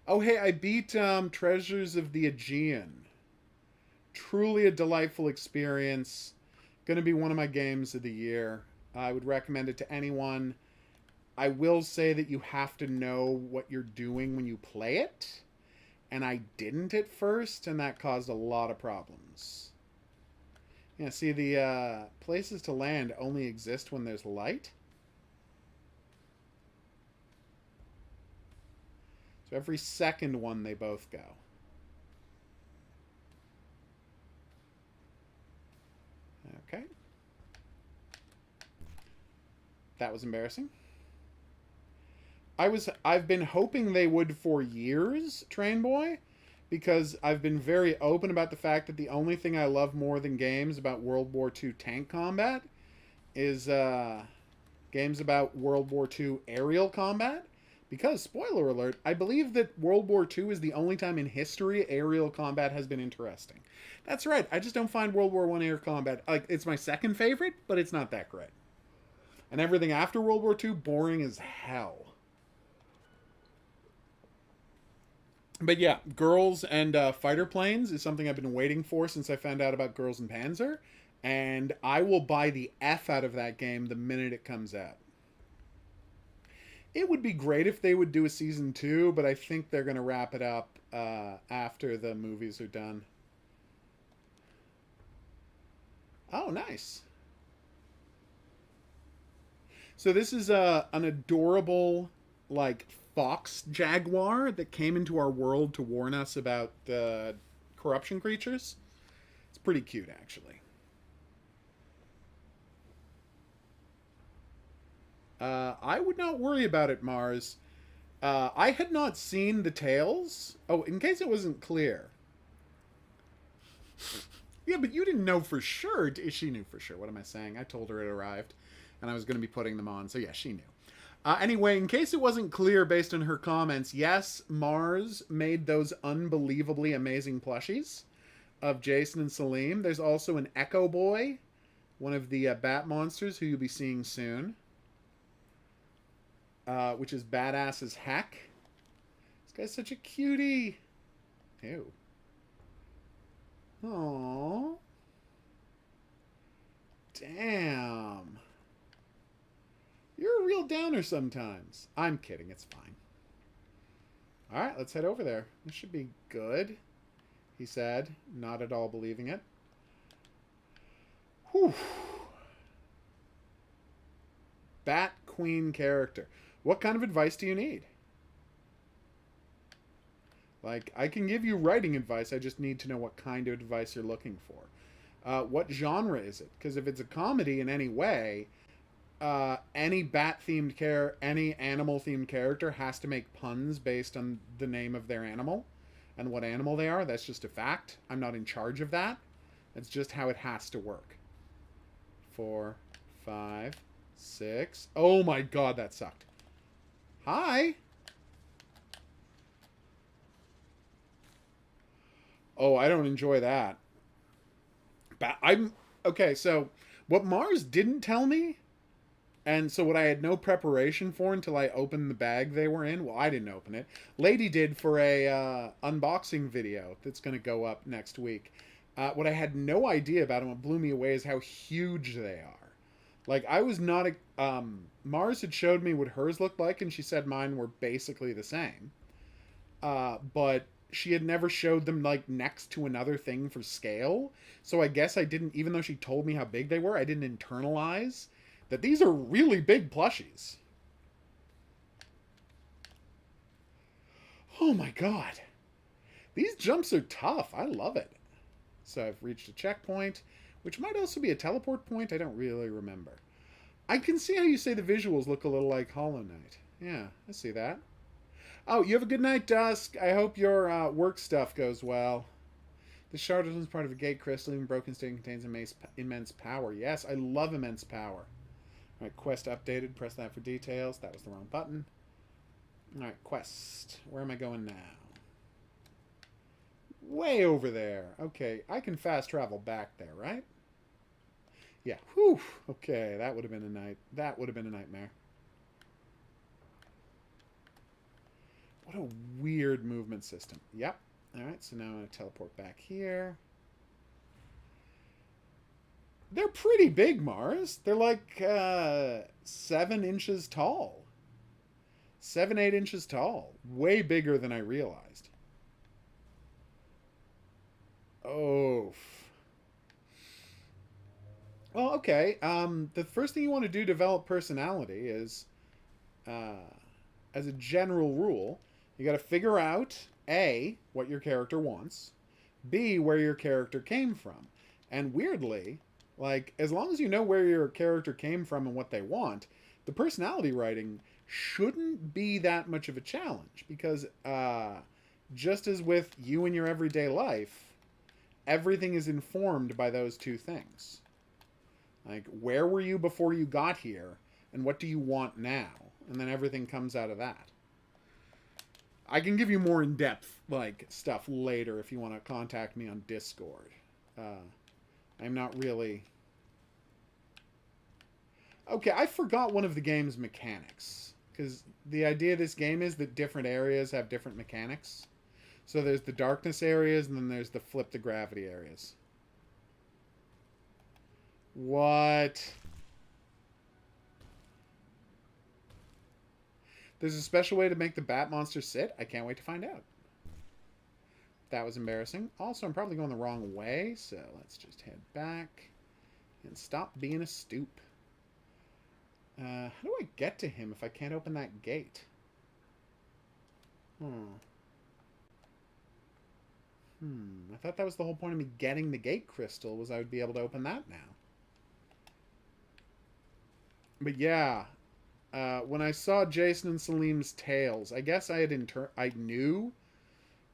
Oh, hey, I beat Treasures of the Aegean. Truly a delightful experience. Going to be one of my games of the year. I would recommend it to anyone. I will say that you have to know what you're doing when you play it. And I didn't at first, and that caused a lot of problems. Yeah, see, the places to land only exist when there's light. So every second one, they both go. Okay. That was embarrassing. I've been hoping they would for years, Train Boy, because I've been very open about the fact that the only thing I love more than games about World War II tank combat is games about World War II aerial combat. Because, spoiler alert, I believe that World War II is the only time in history aerial combat has been interesting. That's right, I just don't find World War I air combat, like, it's my second favorite, but it's not that great. And everything after World War II, boring as hell. But yeah, girls and fighter planes is something I've been waiting for since I found out about Girls and Panzer. And I will buy the F out of that game the minute it comes out. It would be great if they would do a season 2, but I think they're going to wrap it up after the movies are done. Oh, nice. So this is an adorable, like, fox jaguar that came into our world to warn us about the corruption creatures. It's pretty cute, actually. I would not worry about it, Mars. I had not seen the tails. Oh, in case it wasn't clear. Yeah, but you didn't know for sure. She knew for sure. What am I saying? I told her it arrived, and I was going to be putting them on. So yeah, she knew. Anyway, in case it wasn't clear based on her comments, yes, Mars made those unbelievably amazing plushies of Jason and Salim. There's also an Echo Boy, one of the bat monsters who you'll be seeing soon, which is badass as heck. This guy's such a cutie. Ew. Aww. Damn. You're a real downer sometimes. I'm kidding. It's fine. All right, let's head over there. This should be good, he said, not at all believing it. Whew. Bat Queen character. What kind of advice do you need? Like, I can give you writing advice. I just need to know what kind of advice you're looking for. What genre is it? Because if it's a comedy in any way, any bat-themed any animal-themed character has to make puns based on the name of their animal and what animal they are. That's just a fact. I'm not in charge of that. That's just how it has to work. 4, 5, 6. Oh my god, that sucked. Hi. Oh, I don't enjoy that. Okay, so what Mars didn't tell me, and so what I had no preparation for until I opened the bag they were in, well, I didn't open it. Lady did for a unboxing video that's going to go up next week. What I had no idea about and what blew me away is how huge they are. Like, I was not... Mars had showed me what hers looked like, and she said mine were basically the same. But she had never showed them, like, next to another thing for scale. So I guess I didn't... Even though she told me how big they were, I didn't internalize that these are really big plushies. Oh my god. These jumps are tough. I love it. So I've reached a checkpoint, which might also be a teleport point. I don't really remember. I can see how you say the visuals look a little like Hollow Knight. Yeah, I see that. Oh, you have a good night, Dusk. I hope your work stuff goes well. The charlatan is part of a gate crystal. Even broken state contains immense power. Yes, I love immense power. Alright, quest updated. Press that for details. That was the wrong button. Alright, quest. Where am I going now? Way over there. Okay, I can fast travel back there, right? Yeah. Whew. Okay, that would have been a nightmare. What a weird movement system. Yep. Alright, so now I'm going to teleport back here. They're pretty big, Mars. They're like 7 inches tall. 7, 8 inches tall. Way bigger than I realized. Oh. Well, okay. The first thing you want to do to develop personality is, uh, as a general rule, you got to figure out A, what your character wants, B, where your character came from. And weirdly, like, as long as you know where your character came from and what they want, the personality writing shouldn't be that much of a challenge because, just as with you in your everyday life, everything is informed by those two things. Like, where were you before you got here, and what do you want now? And then everything comes out of that. I can give you more in-depth, like, stuff later if you want to contact me on Discord. I'm not really... Okay, I forgot one of the game's mechanics. Because the idea of this game is that different areas have different mechanics. So there's the darkness areas, and then there's the flip the gravity areas. What? There's a special way to make the bat monster sit? I can't wait to find out. That was embarrassing. Also, I'm probably going the wrong way, so let's just head back and stop being a stoop. How do I get to him if I can't open that gate? I thought that was the whole point of me getting the gate crystal, was I would be able to open that now. But yeah, when I saw Jason and Salim's tails, I guess I knew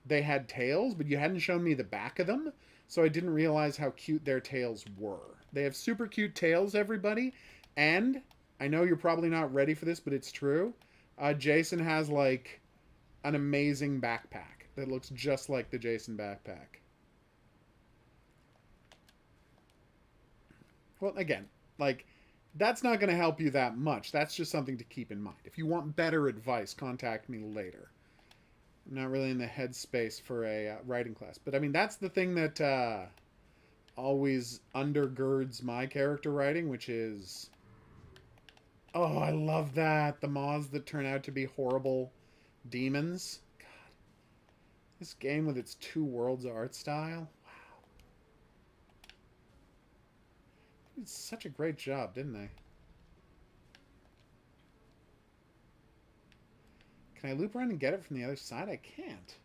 they had tails, but you hadn't shown me the back of them, so I didn't realize how cute their tails were. They have super cute tails, everybody, and I know you're probably not ready for this, but it's true. Jason has, like, an amazing backpack that looks just like the Jason backpack. Well, again, like, that's not going to help you that much. That's just something to keep in mind. If you want better advice, contact me later. I'm not really in the headspace for a writing class. But, I mean, that's the thing that always undergirds my character writing, which is... Oh, I love that. The moths that turn out to be horrible demons. God. This game with its two worlds art style. Wow. They did such a great job, didn't they? Can I loop around and get it from the other side? I can't.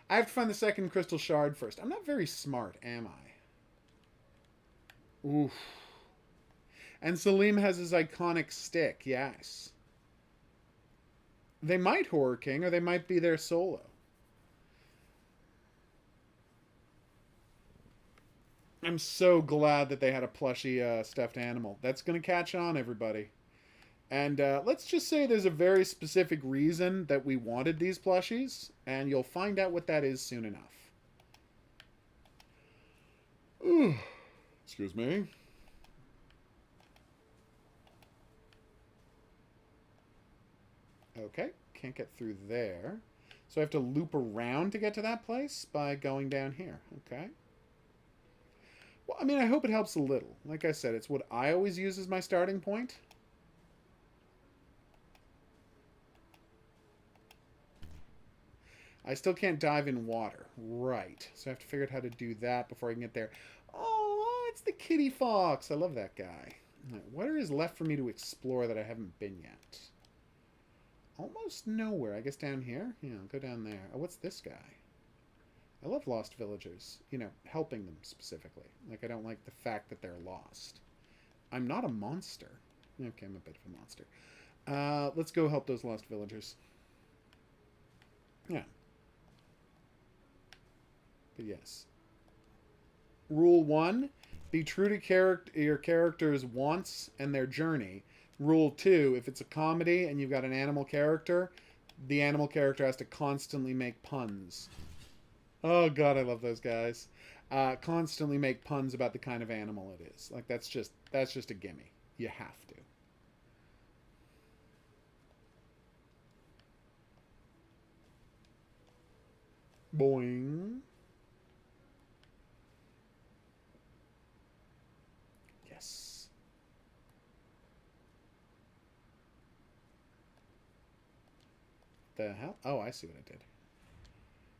I have to find the second crystal shard first. I'm not very smart, am I? Oof. And Salim has his iconic stick, yes. They might Horror King, or they might be there solo. I'm so glad that they had a plushie stuffed animal. That's going to catch on, everybody. And let's just say there's a very specific reason that we wanted these plushies, and you'll find out what that is soon enough. Ooh. Excuse me. Okay, can't get through there. So I have to loop around to get to that place by going down here. Okay. Well, I mean, I hope it helps a little. Like I said, it's what I always use as my starting point. I still can't dive in water. Right. So I have to figure out how to do that before I can get there. Oh, it's the kitty fox. I love that guy. Right, what is left for me to explore that I haven't been yet? Almost nowhere. I guess down here? Yeah, I'll go down there. Oh, what's this guy? I love lost villagers. You know, helping them specifically. Like, I don't like the fact that they're lost. I'm not a monster. Okay, I'm a bit of a monster. Let's go help those lost villagers. Yeah. But yes. Rule 1. Be true to your character's wants and their journey. Rule 2, if it's a comedy and you've got an animal character, the animal character has to constantly make puns. Oh god, I love those guys. Constantly make puns about the kind of animal it is. Like, that's just a gimme. You have to. Boing. Yes. The hell? Oh, I see what I did.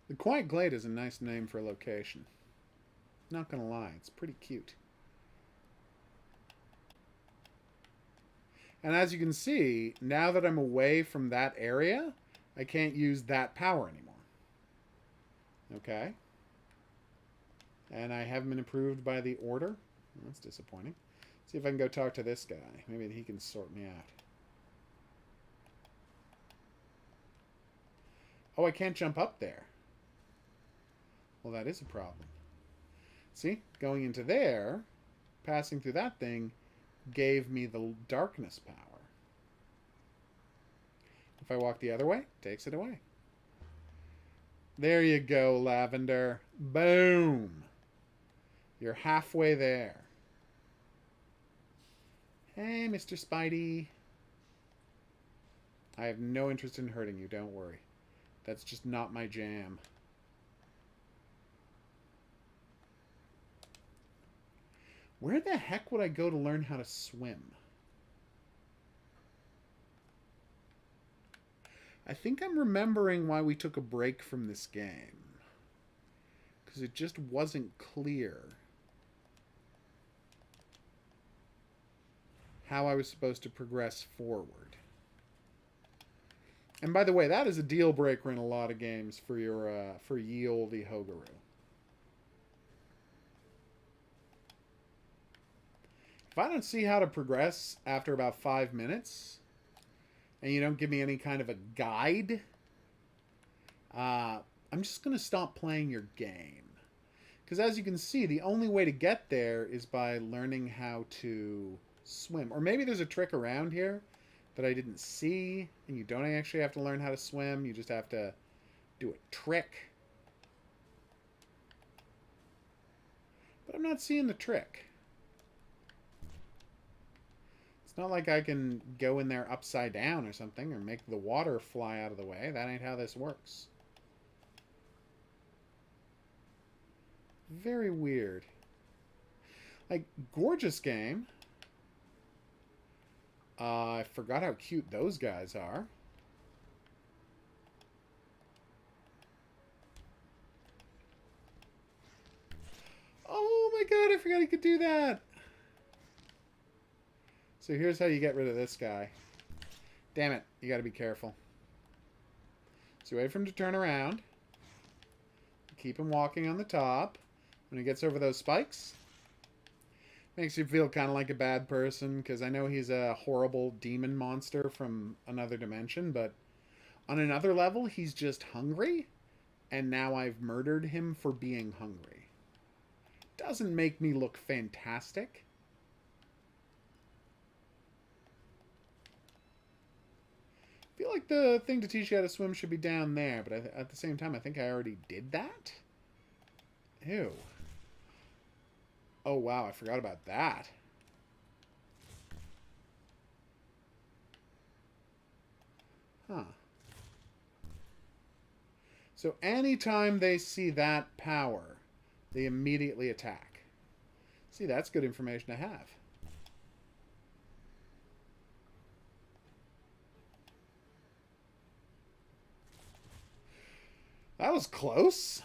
The Quiet Glade is a nice name for a location. Not gonna lie, it's pretty cute. And as you can see, now that I'm away from that area, I can't use that power anymore. Okay. And I haven't been approved by the order. That's disappointing. See if I can go talk to this guy. Maybe he can sort me out. Oh, I can't jump up there. Well, that is a problem. See? Going into there, passing through that thing, gave me the darkness power. If I walk the other way, takes it away. There you go, Lavender. Boom! You're halfway there. Hey, Mr. Spidey. I have no interest in hurting you, don't worry. That's just not my jam. Where the heck would I go to learn how to swim? I think I'm remembering why we took a break from this game. Because it just wasn't clear how I was supposed to progress forward. And by the way, that is a deal breaker in a lot of games for your for ye olde HOGuru. If I don't see how to progress after about 5 minutes, and you don't give me any kind of a guide, I'm just going to stop playing your game. Because as you can see, the only way to get there is by learning how to swim. Or maybe there's a trick around here that I didn't see, and you don't actually have to learn how to swim. You just have to do a trick. But I'm not seeing the trick. It's not like I can go in there upside down or something, or make the water fly out of the way. That ain't how this works. Very weird. Like, gorgeous game. I forgot how cute those guys are. Oh my god, I forgot he could do that. So here's how you get rid of this guy. Damn it, you gotta be careful. So wait for him to turn around. Keep him walking on the top. When he gets over those spikes, makes you feel kind of like a bad person, because I know he's a horrible demon monster from another dimension, but on another level, he's just hungry, and now I've murdered him for being hungry. Doesn't make me look fantastic. I feel like the thing to teach you how to swim should be down there, but at the same time, I think I already did that. Ew. Oh, wow, I forgot about that. Huh. So anytime they see that power, they immediately attack. See, that's good information to have. That was close.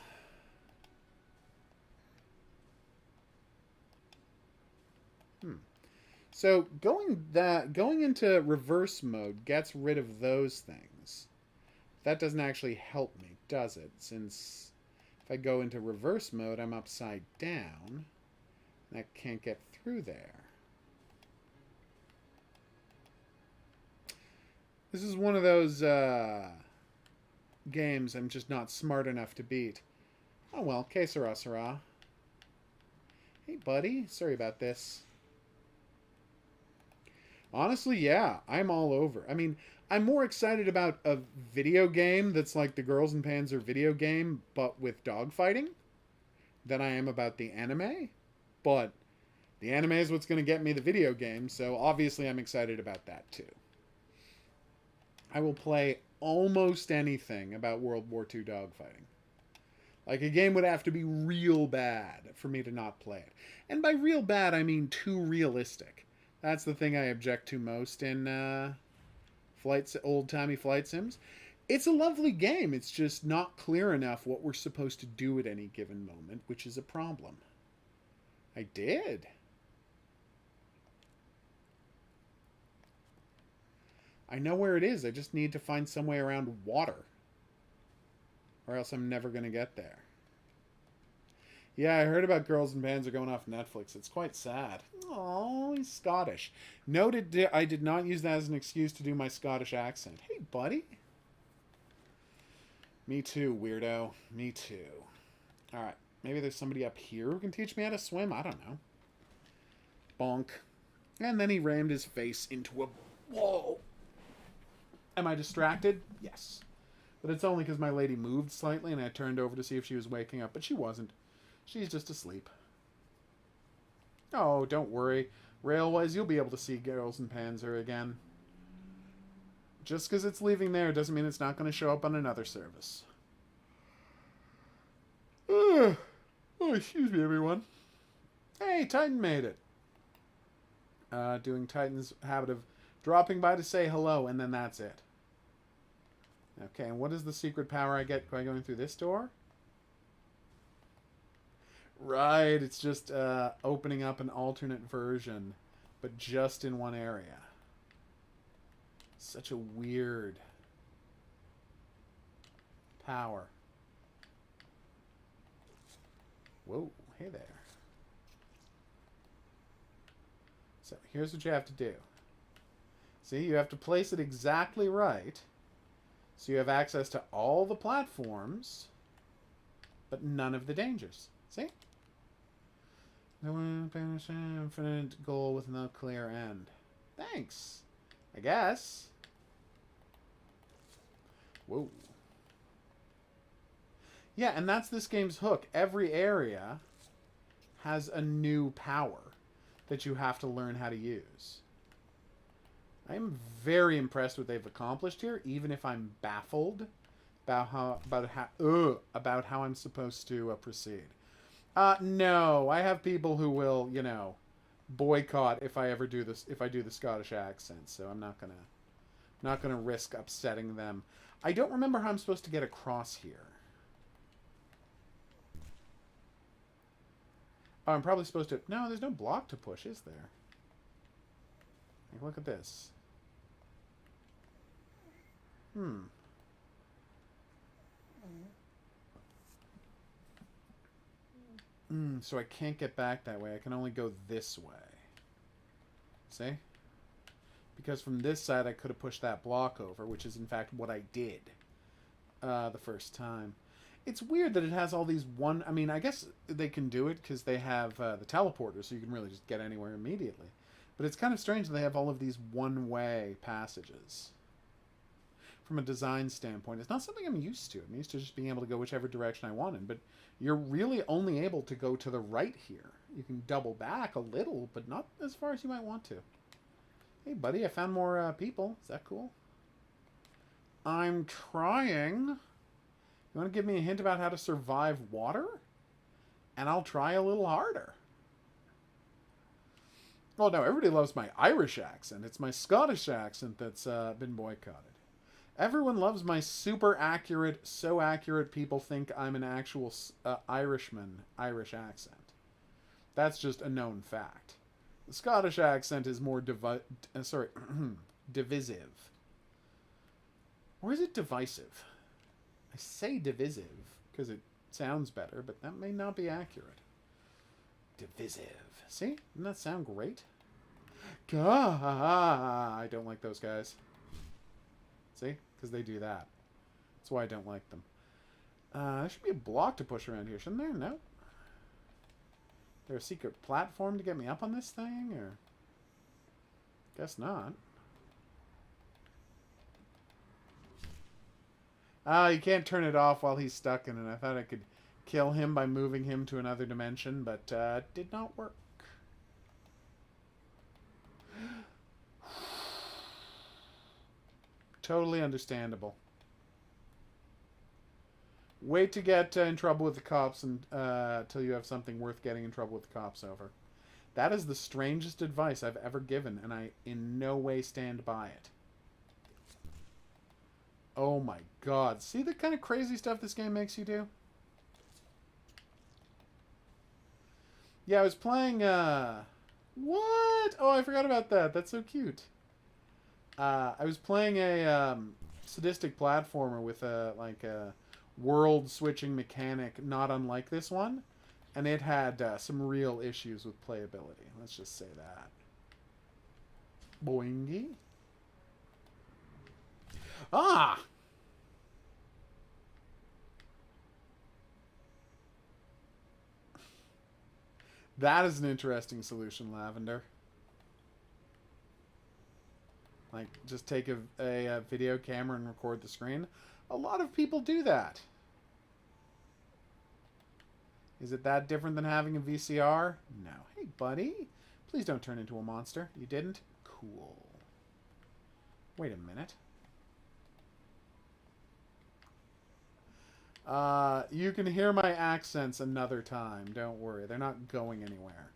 So going into reverse mode gets rid of those things. That doesn't actually help me, does it? Since if I go into reverse mode, I'm upside down. And I can't get through there. This is one of those games I'm just not smart enough to beat. Oh well, que sera, sera. Hey buddy, sorry about this. Honestly, yeah, I'm all over. I mean, I'm more excited about a video game that's like the Girls and Panzer video game, but with dogfighting, than I am about the anime. But the anime is what's going to get me the video game, so obviously I'm excited about that too. I will play almost anything about World War II dogfighting. Like, a game would have to be real bad for me to not play it. And by real bad, I mean too realistic. That's the thing I object to most in old-timey flight sims. It's a lovely game. It's just not clear enough what we're supposed to do at any given moment, which is a problem. I did. I know where it is. I just need to find some way around water. Or else I'm never going to get there. Yeah, I heard about Girls and Bands are going off Netflix. It's quite sad. Oh, he's Scottish. Noted, I did not use that as an excuse to do my Scottish accent. Hey, buddy. Me too, weirdo. Me too. Alright, maybe there's somebody up here who can teach me how to swim? I don't know. Bonk. And then he rammed his face into a wall. Am I distracted? Yes. But it's only because my lady moved slightly and I turned over to see if she was waking up, but she wasn't. She's just asleep. Oh, don't worry. Railways, you'll be able to see Girls and Panzer again. Just because it's leaving there doesn't mean it's not going to show up on another service. Oh, excuse me, everyone. Hey, Titan made it. Doing Titan's habit of dropping by to say hello, and then that's it. Okay, and what is the secret power I get by going through this door? Right, it's just opening up an alternate version, but just in one area. Such a weird power. Whoa, hey there. So here's what you have to do. See, you have to place it exactly right, so you have access to all the platforms, but none of the dangers. See? No one finish an infinite goal with no clear end. Thanks, I guess. Whoa. Yeah, and that's this game's hook. Every area has a new power that you have to learn how to use. I'm very impressed with what they've accomplished here, even if I'm baffled about how I'm supposed to proceed. No, I have people who will, you know, boycott if I ever do this, if I do the Scottish accent, so I'm not gonna risk upsetting them. I don't remember how I'm supposed to get across here. Oh, I'm probably supposed to... No, there's no block to push, is there? Like, look at this. So I can't get back that way. I can only go this way. See? Because from this side I could have pushed that block over, which is in fact what I did the first time. It's weird that it has all these one... I mean, I guess they can do it because they have the teleporter, so you can really just get anywhere immediately. But it's kind of strange that they have all of these one-way passages. From a design standpoint, it's not something I'm used to. I'm used to just being able to go whichever direction I wanted, but you're really only able to go to the right here. You can double back a little, but not as far as you might want to. Hey, buddy, I found more people. Is that cool? I'm trying. You want to give me a hint about how to survive water? And I'll try a little harder. Well, no, everybody loves my Irish accent. It's my Scottish accent that's been boycotted. Everyone loves my super accurate, so accurate people think I'm an actual Irishman, Irish accent. That's just a known fact. The Scottish accent is more divisive. Or is it divisive? I say divisive because it sounds better, but that may not be accurate. Divisive. See? Doesn't that sound great? Gah! I don't like those guys. See? Because they do that. That's why I don't like them. There should be a block to push around here, shouldn't there? No? Is there a secret platform to get me up on this thing, or... Guess not. You can't turn it off while he's stuck in it. I thought I could kill him by moving him to another dimension, but it did not work. Totally understandable. Wait to get in trouble with the cops until you have something worth getting in trouble with the cops over. That is the strangest advice I've ever given, and I in no way stand by it. Oh my god. See the kind of crazy stuff this game makes you do? Yeah, I was playing, What? Oh, I forgot about that. That's so cute. I was playing a sadistic platformer with a world switching mechanic not unlike this one, and it had some real issues with playability. Let's just say that. Boingy. Ah! That is an interesting solution, Lavender. Like, just take a video camera and record the screen. A lot of people do that. Is it that different than having a VCR? No. Hey, buddy. Please don't turn into a monster. You didn't? Cool. Wait a minute. You can hear my accents another time. Don't worry. They're not going anywhere.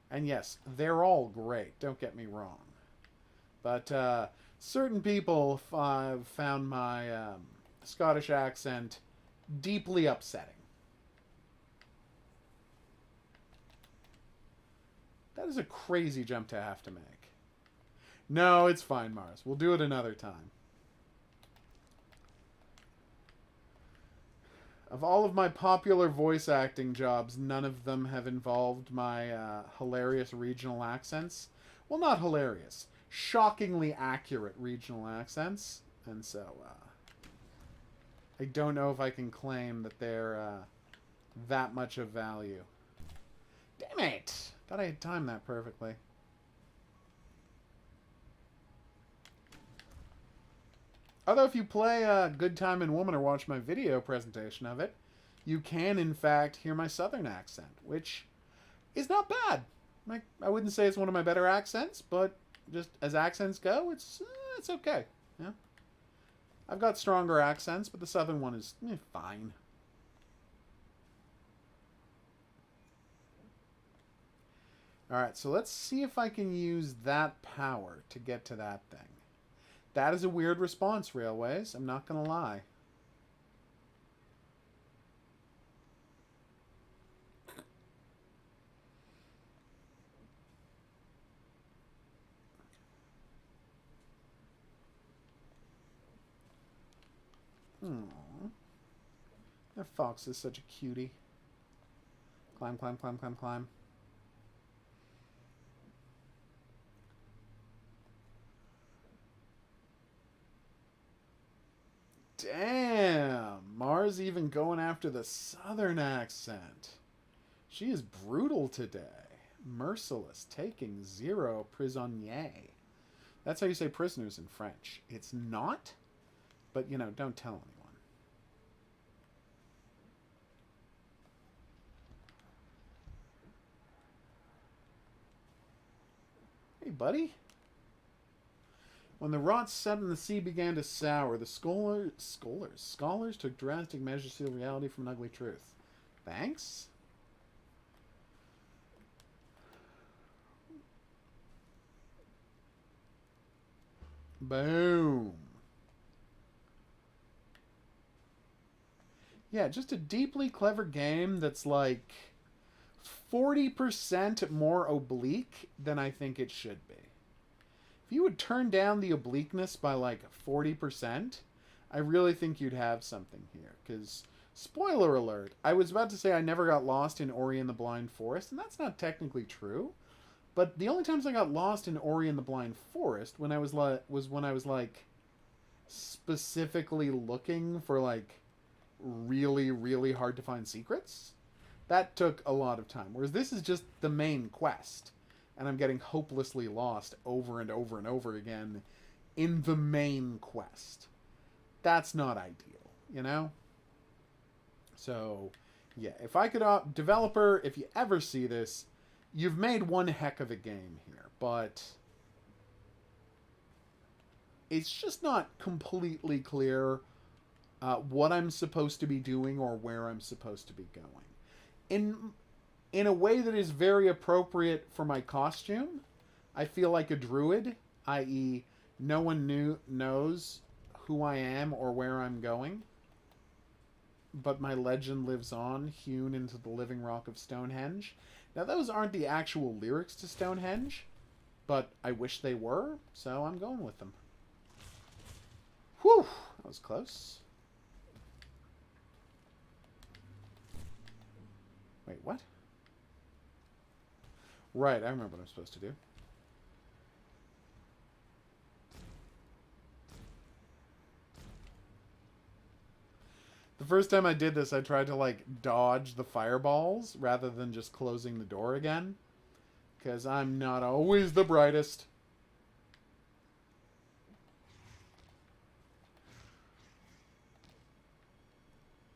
And yes, they're all great. Don't get me wrong. But certain people found my Scottish accent deeply upsetting. That is a crazy jump to have to make. No, it's fine, Mars. We'll do it another time. Of all of my popular voice acting jobs, none of them have involved my hilarious regional accents. Well, not hilarious. Shockingly accurate regional accents. And so, I don't know if I can claim that they're that much of value. Damn it! Thought I had timed that perfectly. Although if you play Good Time and Woman or watch my video presentation of it, you can, in fact, hear my southern accent, which is not bad. I wouldn't say it's one of my better accents, but just as accents go, it's okay. Yeah, I've got stronger accents, but the southern one is fine. Alright, so let's see if I can use that power to get to that thing. That is a weird response, Railways. I'm not going to lie. That fox is such a cutie. Climb, climb, climb, climb, climb. Damn! Mars even going after the southern accent. She is brutal today. Merciless, taking 0 prisonniers. That's how you say prisoners in French. It's not, but, you know, don't tell anyone. Hey, buddy. When the rot set and the sea began to sour, the scholars took drastic measures to the reality from an ugly truth. Thanks? Boom. Yeah, just a deeply clever game that's like 40% more oblique than I think it should be. If you would turn down the obliqueness by like 40%, I really think you'd have something here. Because, spoiler alert, I was about to say I never got lost in Ori and the Blind Forest, and that's not technically true. But the only times I got lost in Ori and the Blind Forest when I was when I was like specifically looking for like really, really hard to find secrets. That took a lot of time. Whereas this is just the main quest. And I'm getting hopelessly lost over and over and over again in the main quest. That's not ideal, you know? So, yeah, if I could... developer, if you ever see this, you've made one heck of a game here, but it's just not completely clear what I'm supposed to be doing or where I'm supposed to be going. In a way that is very appropriate for my costume, I feel like a druid, i.e. no one knows who I am or where I'm going, but my legend lives on, hewn into the living rock of Stonehenge. Now, those aren't the actual lyrics to Stonehenge, but I wish they were, so I'm going with them. Whew, that was close. Wait, what? Right, I remember what I'm supposed to do. The first time I did this, I tried to, like, dodge the fireballs rather than just closing the door again. Because I'm not always the brightest.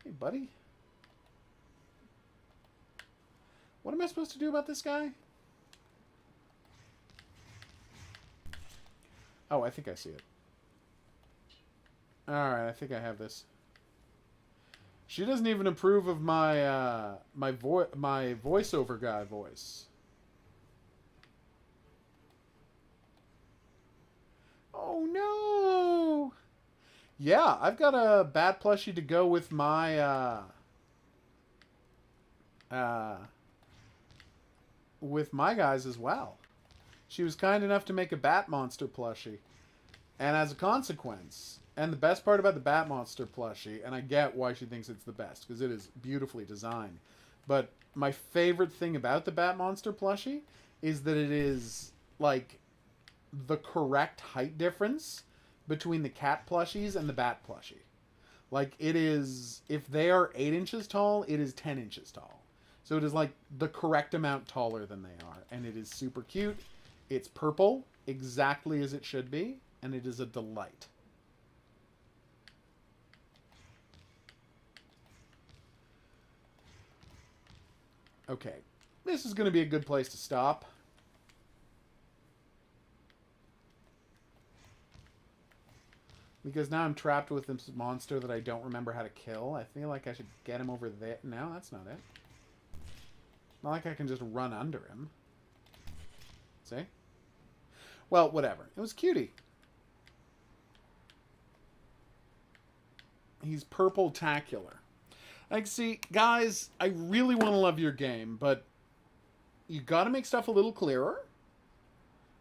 Hey, buddy. What am I supposed to do about this guy? Oh, I think I see it. Alright, I think I have this. She doesn't even approve of my my voiceover guy voice. Oh no! Yeah, I've got a bat plushie to go with my with my guys as well. She was kind enough to make a bat monster plushie, and as a consequence. And the best part about the Bat Monster plushie, and I get why she thinks it's the best, because it is beautifully designed. But my favorite thing about the Bat Monster plushie is that it is, like, the correct height difference between the cat plushies and the bat plushie. Like, it is, if they are 8 inches tall, it is 10 inches tall. So it is, like, the correct amount taller than they are. And it is super cute. It's purple, exactly as it should be, and it is a delight. Okay, this is going to be a good place to stop. Because now I'm trapped with this monster that I don't remember how to kill. I feel like I should get him over there. No, that's not it. Not like I can just run under him. See? Well, whatever. It was cutie. He's purple-tacular. Like, see, guys, I really want to love your game, but you got to make stuff a little clearer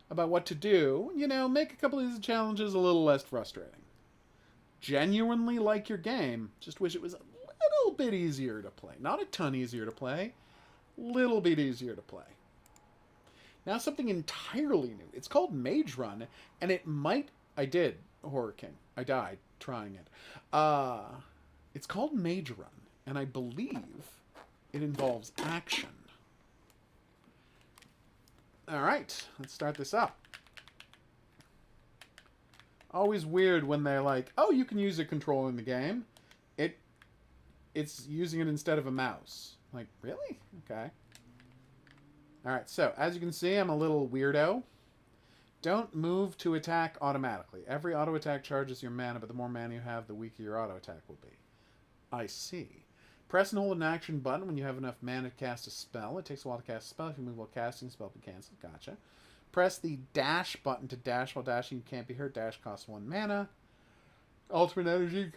about what to do. You know, make a couple of these challenges a little less frustrating. Genuinely like your game, just wish it was a little bit easier to play. Not a ton easier to play, little bit easier to play. Now something entirely new. It's called Mage Run, and it might... I did, Horror King. I died trying it. It's called Mage Run. And I believe it involves action. Alright, let's start this up. Always weird when they're like, oh, you can use a controller in the game. It's using it instead of a mouse. Like, really? Okay. Alright, so, as you can see, I'm a little weirdo. Don't move to attack automatically. Every auto attack charges your mana, but the more mana you have, the weaker your auto attack will be. I see. Press and hold an action button when you have enough mana to cast a spell. It takes a while to cast a spell. If you move while casting, the spell will be cancelled. Gotcha. Press the dash button to dash while dashing. You can't be hurt. Dash costs 1 mana. Ultimate energy.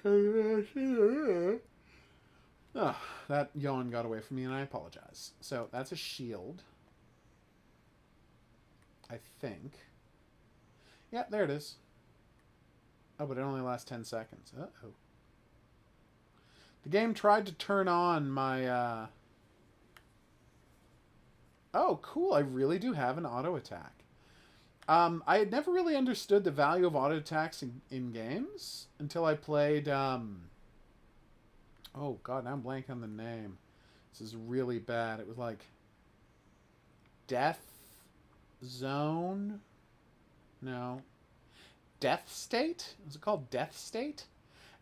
Oh, that yawn got away from me, and I apologize. So, that's a shield. I think. Yeah, there it is. Oh, but it only lasts 10 seconds. Uh-oh. The game tried to turn on my, Oh, cool. I really do have an auto attack. I had never really understood the value of auto attacks in games until I played, Oh, God, now I'm blanking on the name. This is really bad. It was like... Death Zone? No. Death State? Was it called Death State?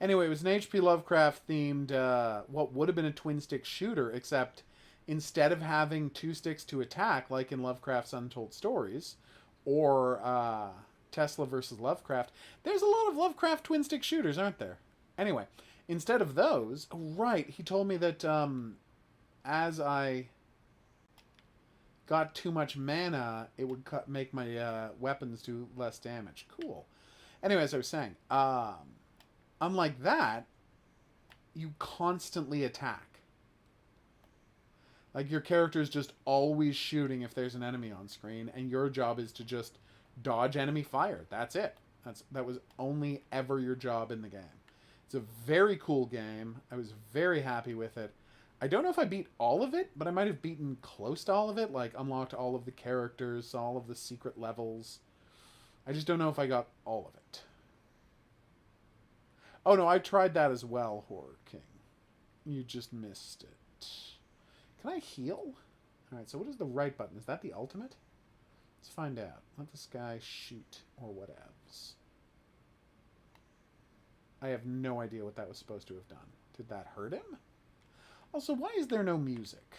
Anyway, it was an H.P. Lovecraft-themed, what would have been a twin-stick shooter, except instead of having 2 sticks to attack, like in Lovecraft's Untold Stories, or Tesla versus Lovecraft, there's a lot of Lovecraft twin-stick shooters, aren't there? Anyway, instead of those... Oh, right, he told me that as I got too much mana, it would make my weapons do less damage. Cool. Anyway, as I was saying... unlike that, you constantly attack. Like, your character is just always shooting if there's an enemy on screen, and your job is to just dodge enemy fire. That's it. That was only ever your job in the game. It's a very cool game. I was very happy with it. I don't know if I beat all of it, but I might have beaten close to all of it, like unlocked all of the characters, all of the secret levels. I just don't know if I got all of it. Oh no, I tried that as well, Horror King. You just missed it. Can I heal? Alright, so what is the right button? Is that the ultimate? Let's find out. Let this guy shoot, or whatevs. I have no idea what that was supposed to have done. Did that hurt him? Also, why is there no music?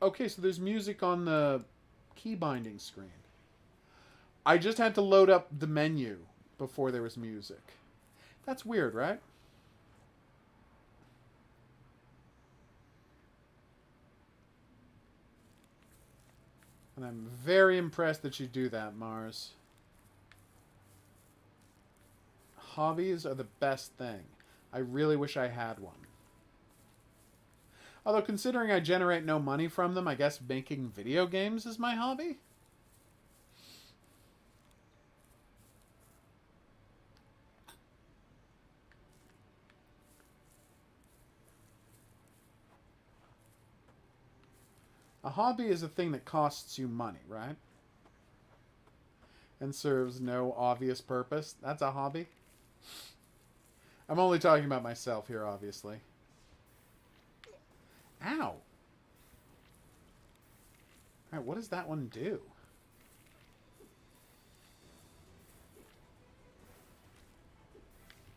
Okay, so there's music on the key binding screen. I just had to load up the menu before there was music. That's weird, right? And I'm very impressed that you do that, Mars. Hobbies are the best thing. I really wish I had one. Although, considering I generate no money from them, I guess making video games is my hobby? A hobby is a thing that costs you money, right? And serves no obvious purpose. That's a hobby. I'm only talking about myself here, obviously. Ow! Alright, what does that one do?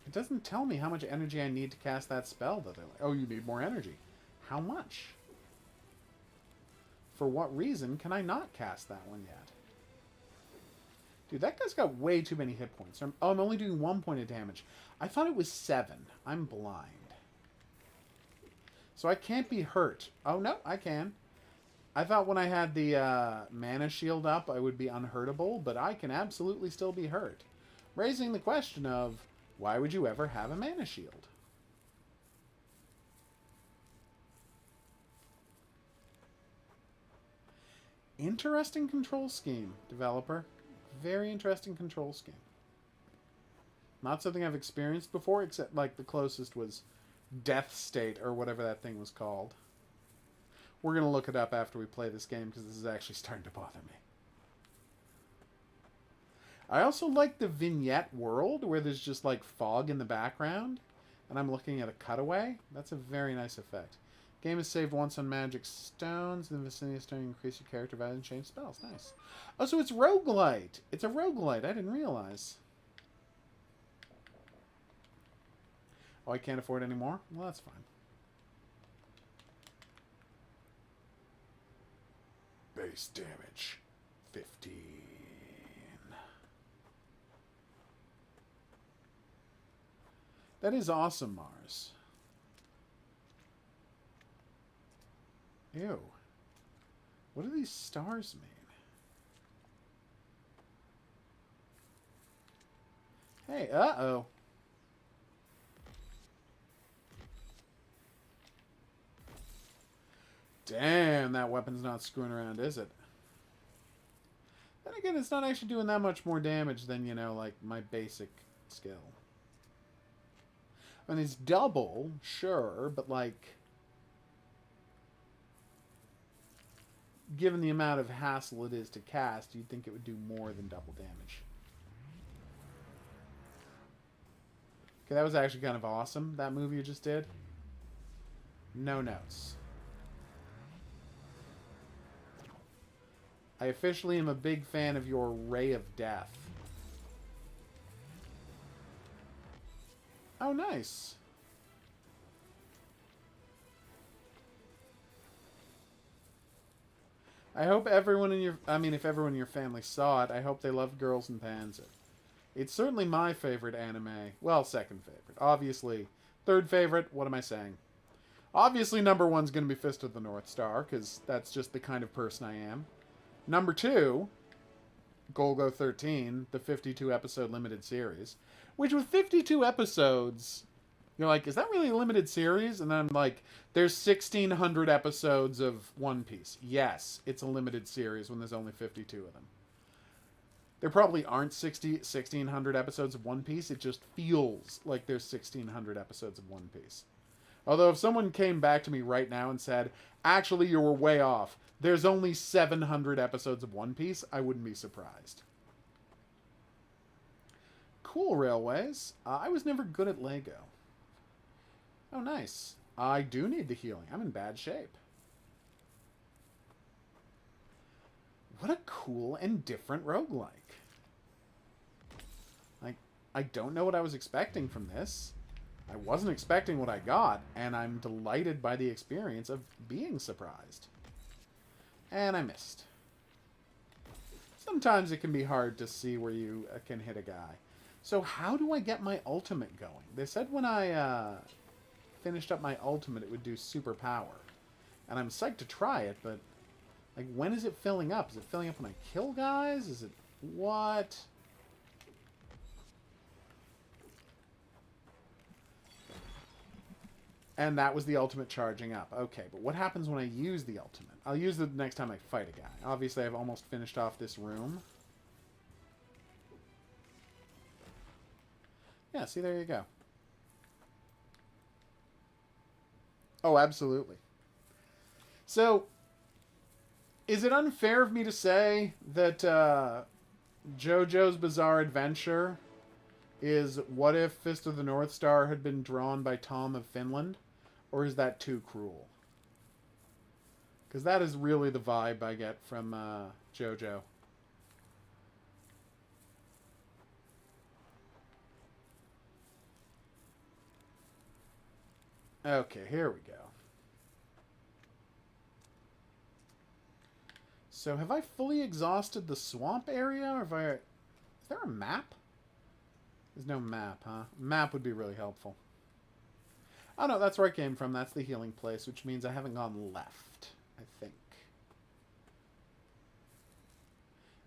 It doesn't tell me how much energy I need to cast that spell, though. Oh, you need more energy. How much? For what reason can I not cast that one yet? Dude, that guy's got way too many hit points. I'm only doing 1 point of damage. I thought it was 7. I'm blind. So I can't be hurt. Oh, no, I can. I thought when I had the mana shield up, I would be unhurtable, but I can absolutely still be hurt. Raising the question of, why would you ever have a mana shield? Interesting control scheme, developer. Very interesting control scheme. Not something I've experienced before, except like the closest was Death State or whatever that thing was called. We're going to look it up after we play this game because this is actually starting to bother me. I also like the vignette world where there's just like fog in the background and I'm looking at a cutaway. That's a very nice effect. Game is saved once on magic stones. In the vicinity of stone, increase your character value and change spells. Nice. Oh, so it's roguelite. It's a roguelite. I didn't realize. Oh, I can't afford any more? Well, that's fine. Base damage. 15. That is awesome, Mars. Ew. What do these stars mean? Hey, uh-oh. Damn, that weapon's not screwing around, is it? Then again, it's not actually doing that much more damage than, you know, like, my basic skill. I mean, it's double, sure, but, like, given the amount of hassle it is to cast, you'd think it would do more than double damage. Okay, that was actually kind of awesome, that move you just did. No notes. I officially am a big fan of your Ray of Death. Oh, nice. I hope everyone in your... I mean, if everyone in your family saw it, I hope they loved Girls and Panzer. It's certainly my favorite anime. Well, second favorite. Obviously. Third favorite, what am I saying? Obviously, number one's going to be Fist of the North Star, because that's just the kind of person I am. Number 2, Golgo 13, the 52-episode limited series. Which, with 52 episodes, You're like, is that really a limited series? And then I'm like, there's 1,600 episodes of One Piece. Yes, it's a limited series when there's only 52 of them. There probably aren't 1,600 episodes of One Piece. It just feels like there's 1,600 episodes of One Piece. Although if someone came back to me right now and said, actually, you were way off, there's only 700 episodes of One Piece, I wouldn't be surprised. Cool railways. I was never good at Lego. Oh, nice. I do need the healing. I'm in bad shape. What a cool and different roguelike. Like, I don't know what I was expecting from this. I wasn't expecting what I got, and I'm delighted by the experience of being surprised. And I missed. Sometimes it can be hard to see where you can hit a guy. So how do I get my ultimate going? They said when I finished up my ultimate it would do super power. And I'm psyched to try it, but like, when is it filling up? Is it filling up when I kill guys? Is it... what? And that was the ultimate charging up. Okay, but what happens when I use the ultimate? I'll use it the next time I fight a guy. Obviously, I've almost finished off this room. Yeah, see, there you go. Oh, absolutely. So, is it unfair of me to say that JoJo's Bizarre Adventure is what if Fist of the North Star had been drawn by Tom of Finland? Or is that too cruel? Because that is really the vibe I get from JoJo. Okay, here we go. So have I fully exhausted the swamp area? Or have I... is there a map? There's no map, huh? Map would be really helpful. Oh no, that's where I came from. That's the healing place, which means I haven't gone left, I think.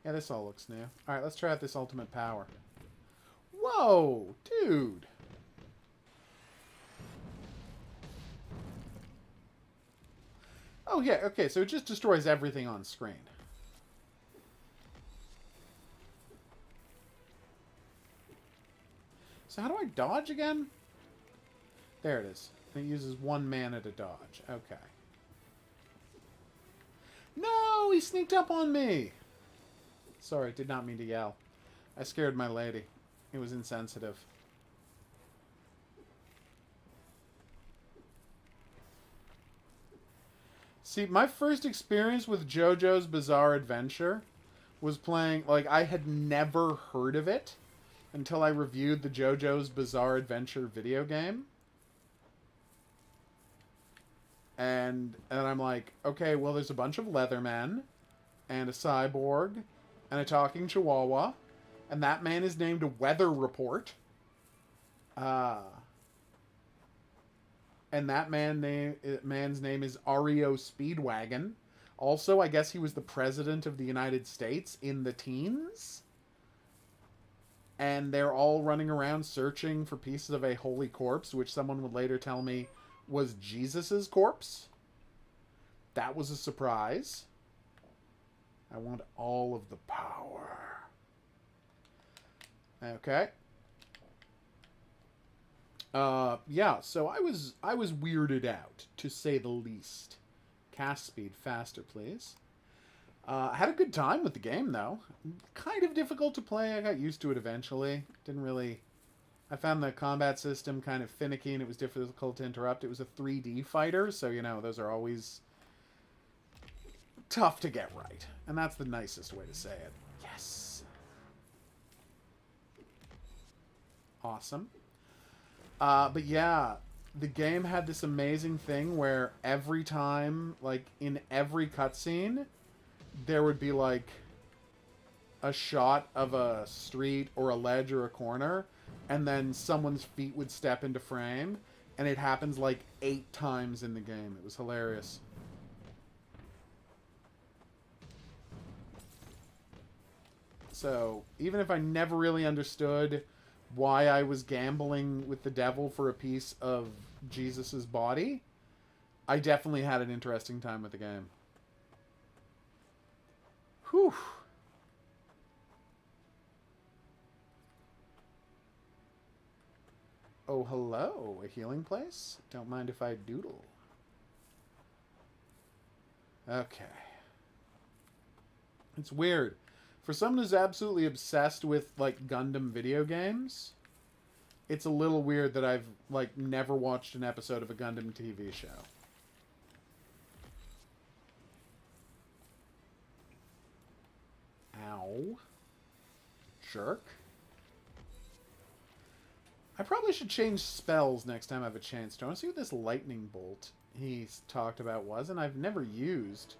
Yeah, this all looks new. Alright, let's try out this ultimate power. Whoa, dude! Oh yeah, okay, so it just destroys everything on screen. So how do I dodge again? There it is. It uses 1 mana to dodge. Okay. No! He sneaked up on me! Sorry, did not mean to yell. I scared my lady. It was insensitive. See, my first experience with JoJo's Bizarre Adventure was playing... like, I had never heard of it until I reviewed the JoJo's Bizarre Adventure video game. And I'm like, okay, well, there's a bunch of Leathermen, and a cyborg, and a talking chihuahua, and that man is named Weather Report. And that man's name is Ario Speedwagon. Also, I guess he was the president of the United States in the teens. And they're all running around searching for pieces of a holy corpse, which someone would later tell me was Jesus's corpse. That was a surprise. I want all of the power. Okay. Yeah, so I was weirded out, to say the least. Cast speed faster, please. I had a good time with the game, though. Kind of difficult to play. I got used to it eventually. Didn't really... I found the combat system kind of finicky, and it was difficult to interrupt. It was a 3D fighter, so, you know, those are always tough to get right. And that's the nicest way to say it. Yes. Awesome. But yeah, the game had this amazing thing where every time, like, in every cutscene, there would be, like, a shot of a street or a ledge or a corner, and then someone's feet would step into frame, and it happens, like, 8 times in the game. It was hilarious. So, even if I never really understood why I was gambling with the devil for a piece of Jesus's body, I definitely had an interesting time with the game. Whew. Oh, hello. A healing place? Don't mind if I doodle. Okay. It's weird. For someone who's absolutely obsessed with, like, Gundam video games, it's a little weird that I've, like, never watched an episode of a Gundam TV show. Ow. Jerk. I probably should change spells next time I have a chance. Do I want to see what this lightning bolt he's talked about was, and I've never used.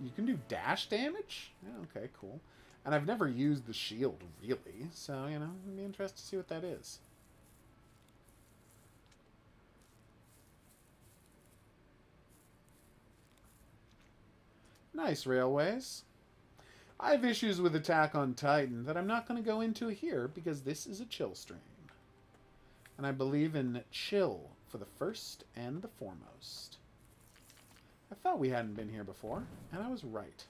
You can do dash damage? Yeah, okay, cool. And I've never used the shield, really. So, you know, I'd be interested to see what that is. Nice railways. I have issues with Attack on Titan that I'm not going to go into here because this is a chill stream. And I believe in chill for the first and the foremost. I thought we hadn't been here before, and I was right.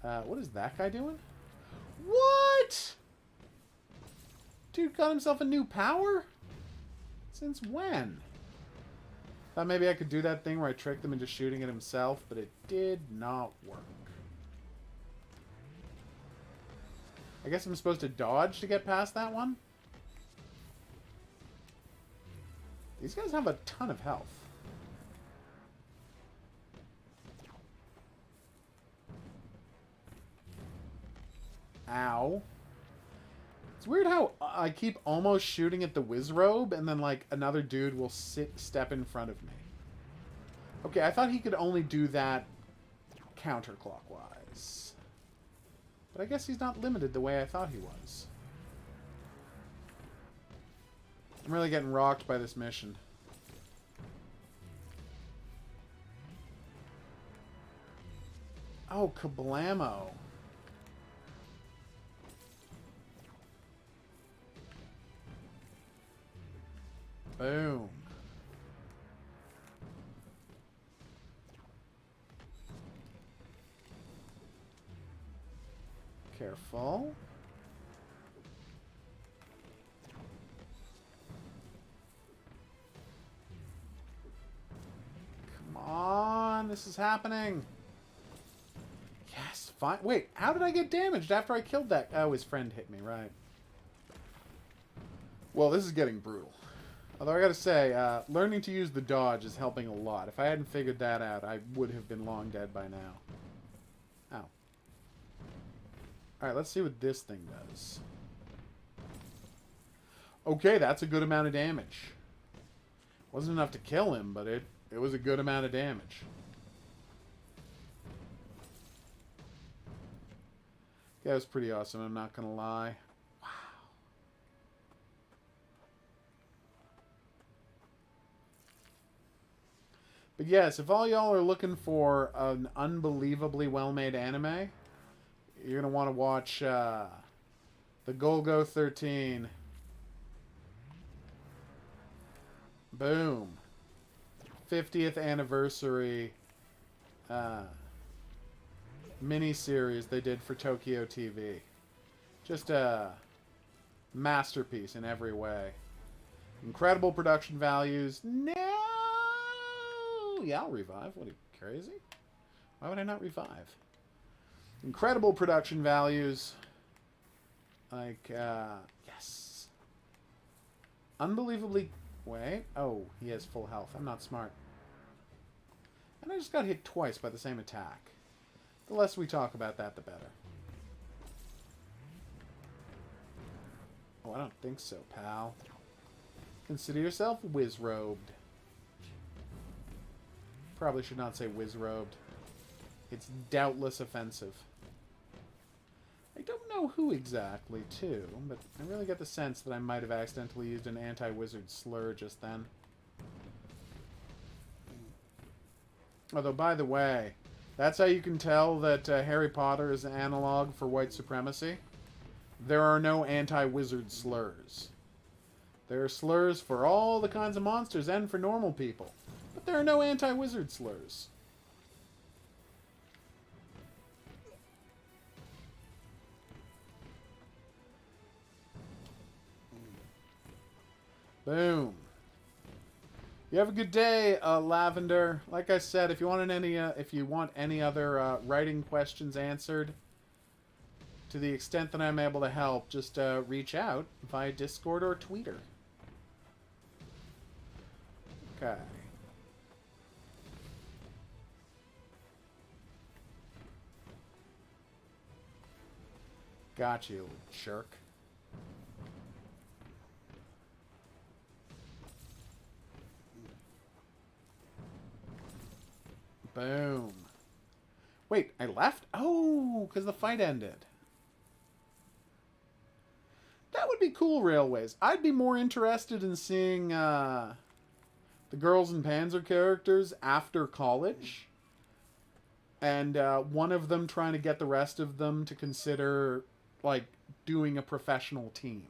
What is that guy doing? What? Dude got himself a new power? Since when? Thought maybe I could do that thing where I tricked him into shooting at himself, but it did not work. I guess I'm supposed to dodge to get past that one? These guys have a ton of health. Ow. It's weird how I keep almost shooting at the Wizrobe, and then, like, another dude will step in front of me. Okay, I thought he could only do that counterclockwise. But I guess he's not limited the way I thought he was. I'm really getting rocked by this mission. Oh, kablamo. Boom. Careful. Come on, this is happening. Yes, fine. Wait, how did I get damaged after I killed that? Oh, his friend hit me, right. Well, this is getting brutal. Although I gotta say, learning to use the dodge is helping a lot. If I hadn't figured that out, I would have been long dead by now. Ow. Alright, let's see what this thing does. Okay, that's a good amount of damage. Wasn't enough to kill him, but it was a good amount of damage. That was pretty awesome, I'm not gonna lie. Wow. But yes, if all y'all are looking for an unbelievably well-made anime, you're going to want to watch the Golgo 13. Boom. 50th anniversary mini-series they did for Tokyo TV. Just a masterpiece in every way. Incredible production values. No! Yeah, I'll revive. What are you, crazy? Why would I not revive? Incredible production values. Like, yes. Unbelievably... Wait. Oh, he has full health. I'm not smart. And I just got hit twice by the same attack. The less we talk about that, the better. Oh, I don't think so, pal. Consider yourself whiz-robed. Probably should not say whiz-robed. It's doubtless offensive. I don't know who exactly, too, but I really get the sense that I might have accidentally used an anti-wizard slur just then. Although, by the way, that's how you can tell that Harry Potter is an analog for white supremacy. there are no anti-wizard slurs. There are slurs for all the kinds of monsters and for normal people. But there are no anti-wizard slurs. Boom. You have a good day, Lavender. Like I said, if you want any other writing questions answered, to the extent that I'm able to help, just reach out via Discord or Twitter. Okay. Got you, jerk. Boom. Wait, I left? Oh, because the fight ended. That would be cool, Railways. I'd be more interested in seeing the Girls and Panzer characters after college. And one of them trying to get the rest of them to consider, like, doing a professional team.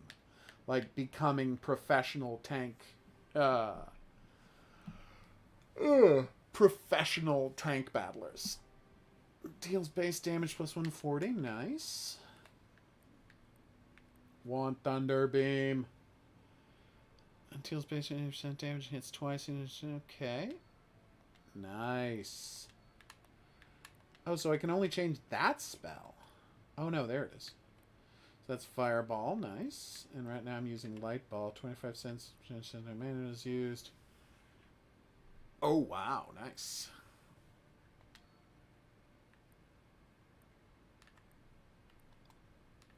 Like, becoming professional tank... professional tank battlers. Deals base damage plus 140. Nice. Want Thunder Beam. Deals base 80% damage. Hits twice. Okay. Nice. Oh, so I can only change that spell. Oh, no. There it is. So that's Fireball. Nice. And right now I'm using Light Ball. 25 cents. Mana is used. Oh, wow. Nice.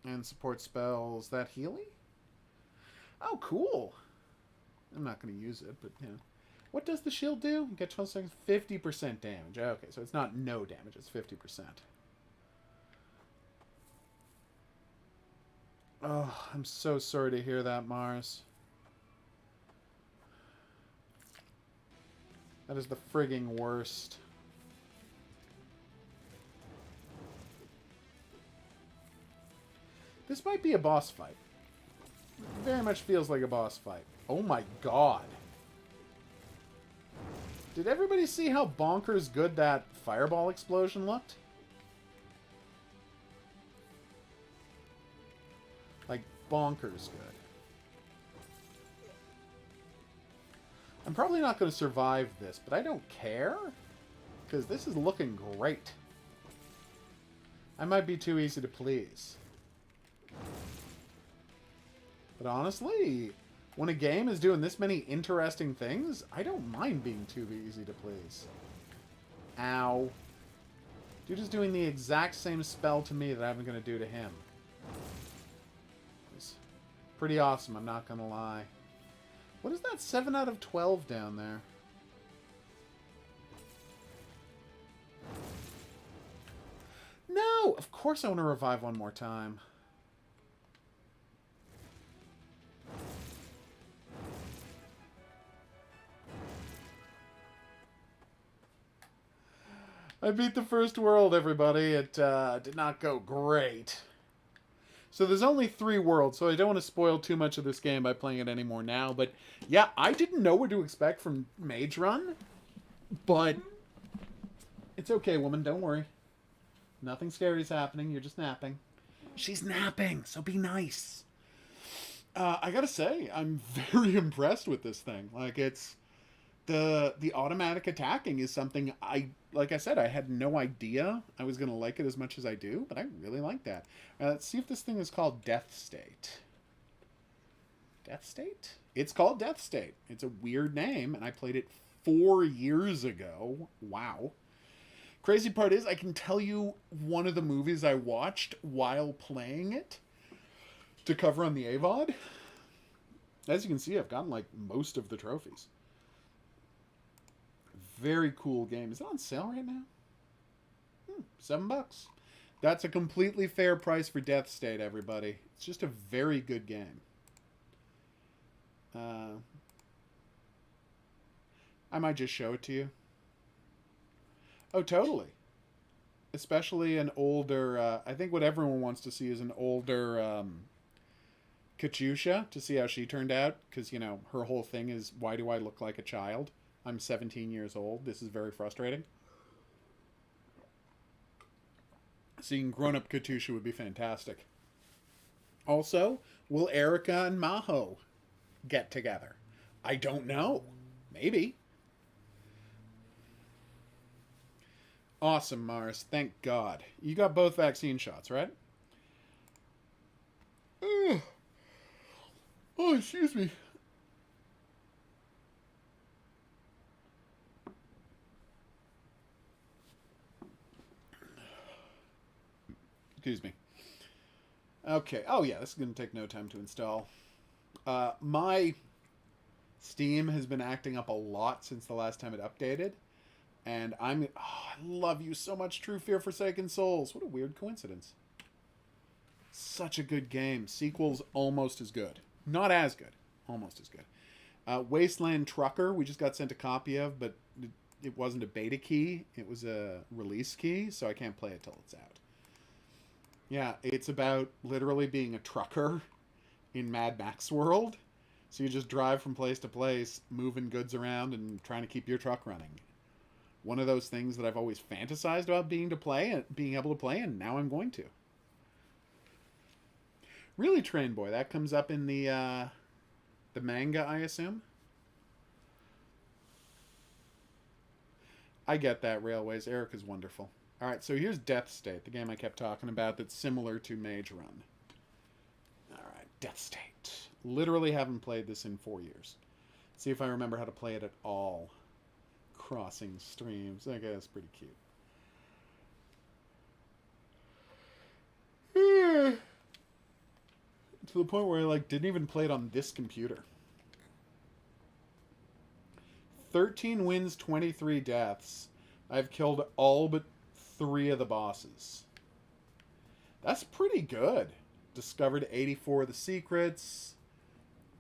And support spells. That Healy? Oh, cool. I'm not going to use it, but, yeah. What does the shield do? You get 12 seconds, 50% damage. Okay, so it's not no damage, it's 50%. Oh, I'm so sorry to hear that, Mars. That is the frigging worst. This might be a boss fight. It very much feels like a boss fight. Oh my god. Did everybody see how bonkers good that fireball explosion looked? Like, bonkers good. I'm probably not going to survive this, but I don't care. Because this is looking great. I might be too easy to please. But honestly, when a game is doing this many interesting things, I don't mind being too easy to please. Ow. Dude is doing the exact same spell to me that I'm going to do to him. It's pretty awesome, I'm not going to lie. What is that 7 out of 12 down there? No! Of course I want to revive one more time. I beat the first world, everybody. It did not go great. So there's only 3 worlds, so I don't want to spoil too much of this game by playing it anymore now. But yeah, I didn't know what to expect from Mage Run. But it's okay, woman. Don't worry. Nothing scary is happening. You're just napping. She's napping, so be nice. I gotta say, I'm very impressed with this thing. Like, it's... The automatic attacking is something like I said, I had no idea I was going to like it as much as I do, but I really like that. Let's see if this thing is called Death State. Death State? It's called Death State. It's a weird name, and I played it 4 years ago. Wow. Crazy part is, I can tell you one of the movies I watched while playing it to cover on the AVOD. As you can see, I've gotten, like, most of the trophies. Very cool game. Is it on sale right now? $7. That's a completely fair price for Death State, everybody. It's just a very good game. I might just show it to you. Oh, totally. especially an older. I think what everyone wants to see is an older Katusha to see how she turned out, because you know her whole thing is, why do I look like a child? I'm 17 years old. This is very frustrating. Seeing grown-up Katusha would be fantastic. Also, will Erica and Maho get together? I don't know. Maybe. Awesome, Mars. Thank God. You got both vaccine shots, right? Oh, excuse me. Excuse me. Okay. Oh, yeah. This is going to take no time to install. My Steam has been acting up a lot since the last time it updated. And I love you so much, True Fear Forsaken Souls. What a weird coincidence. Such a good game. Sequel's almost as good. Not as good. Almost as good. Wasteland Trucker, we just got sent a copy of, but it wasn't a beta key. It was a release key, so I can't play it till it's out. Yeah, it's about literally being a trucker in Mad Max world. So you just drive from place to place, moving goods around and trying to keep your truck running. One of those things that I've always fantasized about being able to play, and now I'm going to. Really, Train Boy, that comes up in the manga, I assume? I get that, Railways. Erica's wonderful. Alright, so here's Death State, the game I kept talking about that's similar to Mage Run. Alright, Death State. Literally haven't played this in 4 years. See if I remember how to play it at all. Crossing streams. I guess pretty cute. To the point where I didn't even play it on this computer. 13 wins, 23 deaths. I've killed all but 3 of the bosses. That's pretty good. Discovered 84 of the secrets.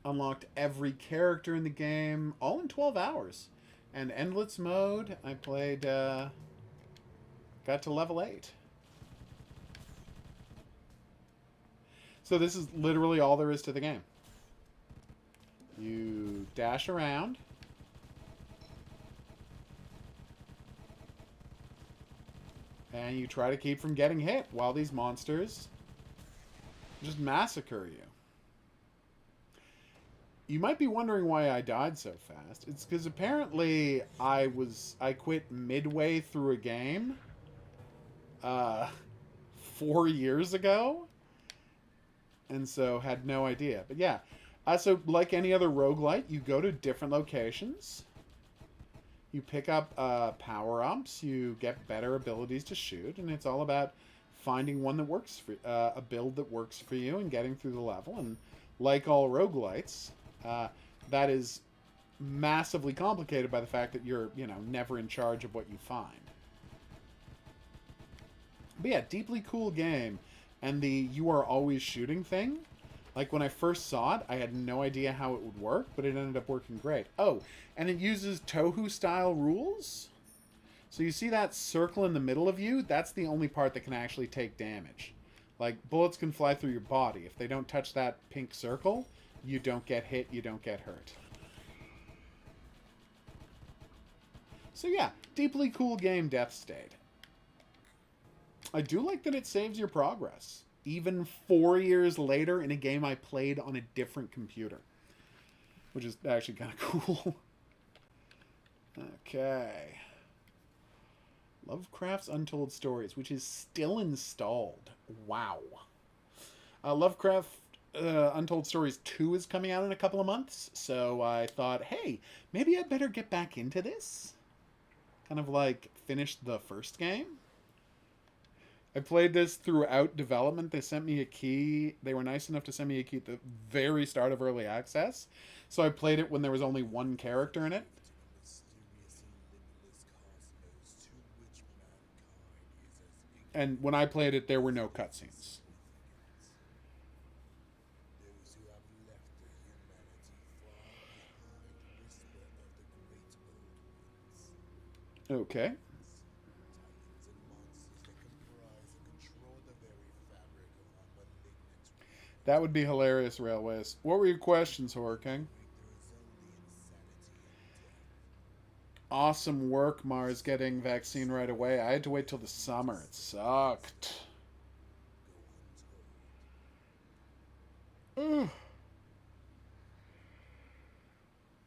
Unlocked every character in the game. All in 12 hours. And Endless Mode, I played, got to level 8. So this is literally all there is to the game. You dash around. And you try to keep from getting hit while these monsters just massacre you. You might be wondering why I died so fast. It's because apparently I quit midway through a game 4 years ago. And so had no idea. But yeah. So like any other roguelite, you go to different locations. You pick up power-ups. You get better abilities to shoot. And it's all about finding one that works for a build that works for you and getting through the level. And like all roguelites, that is massively complicated by the fact that you're, never in charge of what you find. But yeah, deeply cool game. And the you are always shooting thing, like when I first saw it, I had no idea how it would work, but it ended up working great. Oh, and it uses Touhou-style rules. So you see that circle in the middle of you? That's the only part that can actually take damage. Like, bullets can fly through your body. If they don't touch that pink circle, you don't get hit, you don't get hurt. So yeah, deeply cool game, Death State. I do like that it saves your progress. Even 4 years later in a game I played on a different computer. Which is actually kind of cool. Okay. Lovecraft's Untold Stories, which is still installed. Wow. Lovecraft Untold Stories 2 is coming out in a couple of months. So I thought, hey, maybe I'd better get back into this. Kind of like finish the first game. I played this throughout development. They sent me a key. They were nice enough to send me a key at the very start of early access. So I played it when there was only one character in it. And when I played it, there were no cutscenes. Okay. That would be hilarious, Railways. What were your questions, Horror King? Awesome work, Mars, getting vaccine right away. I had to wait till the summer. It sucked. Ugh.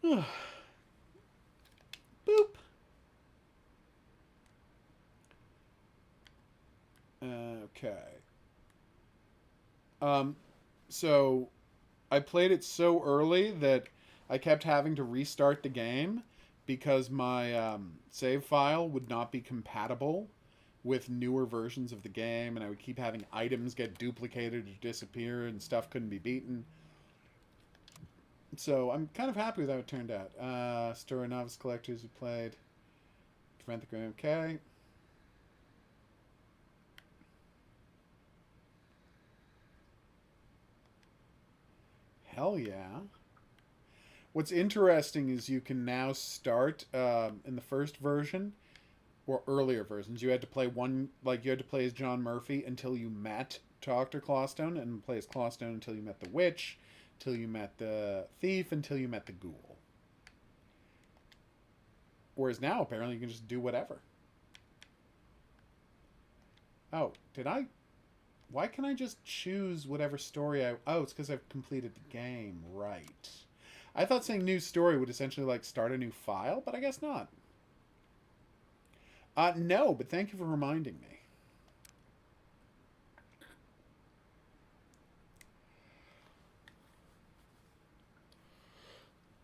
Ugh. Boop. Okay. So I played it so early that I kept having to restart the game because my save file would not be compatible with newer versions of the game, and I would keep having items get duplicated or disappear, and stuff couldn't be beaten. So I'm kind of happy with how it turned out. Story novice collectors who played. Prevent the game. Okay. Hell yeah. What's interesting is you can now start in the first version or earlier versions. You had to play you had to play as John Murphy until you met Dr. Clawstone, and play as Clawstone until you met the witch, until you met the thief, until you met the ghoul. Whereas now, apparently, you can just do whatever. Oh, did I... Why can I just choose whatever story I... Oh, it's because I've completed the game. Right. I thought saying new story would essentially, like, start a new file, but I guess not. No, but thank you for reminding me.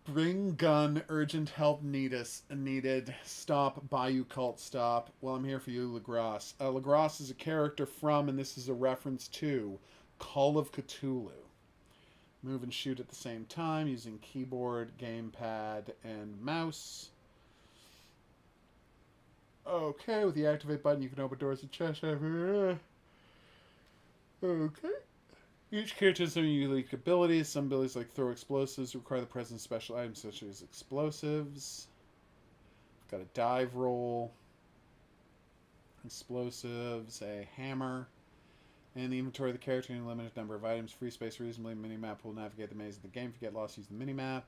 Bring gun, urgent help needed. Stop, Bayou cult, stop. Well, I'm here for you, Lagras. Lagras is a character from, and this is a reference to, Call of Cthulhu. Move and shoot at the same time using keyboard, gamepad, and mouse. Okay, with the activate button, you can open doors and chests. Okay. Each character has some unique abilities. Some abilities, like throw explosives, require the presence of special items such as explosives. Got a dive roll. Explosives, a hammer. And the inventory of the character in a limited number of items. Free space reasonably. Minimap will navigate the maze of the game. If you get lost, use the minimap.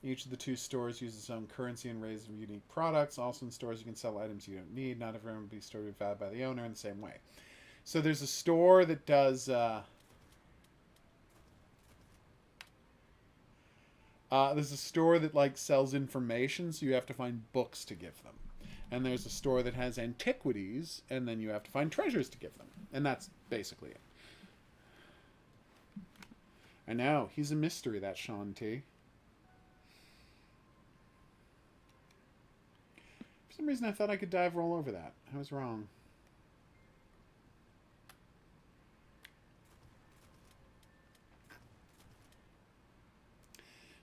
Each of the two stores uses its own currency and raises unique products. Also in stores, you can sell items you don't need. Not everyone will be stored or valued by the owner in the same way. So there's a store that does... there's a store that like sells information, so you have to find books to give them. And there's a store that has antiquities, and then you have to find treasures to give them. And that's basically it. I know, he's a mystery, that Sean T. For some reason I thought I could dive roll over that. I was wrong.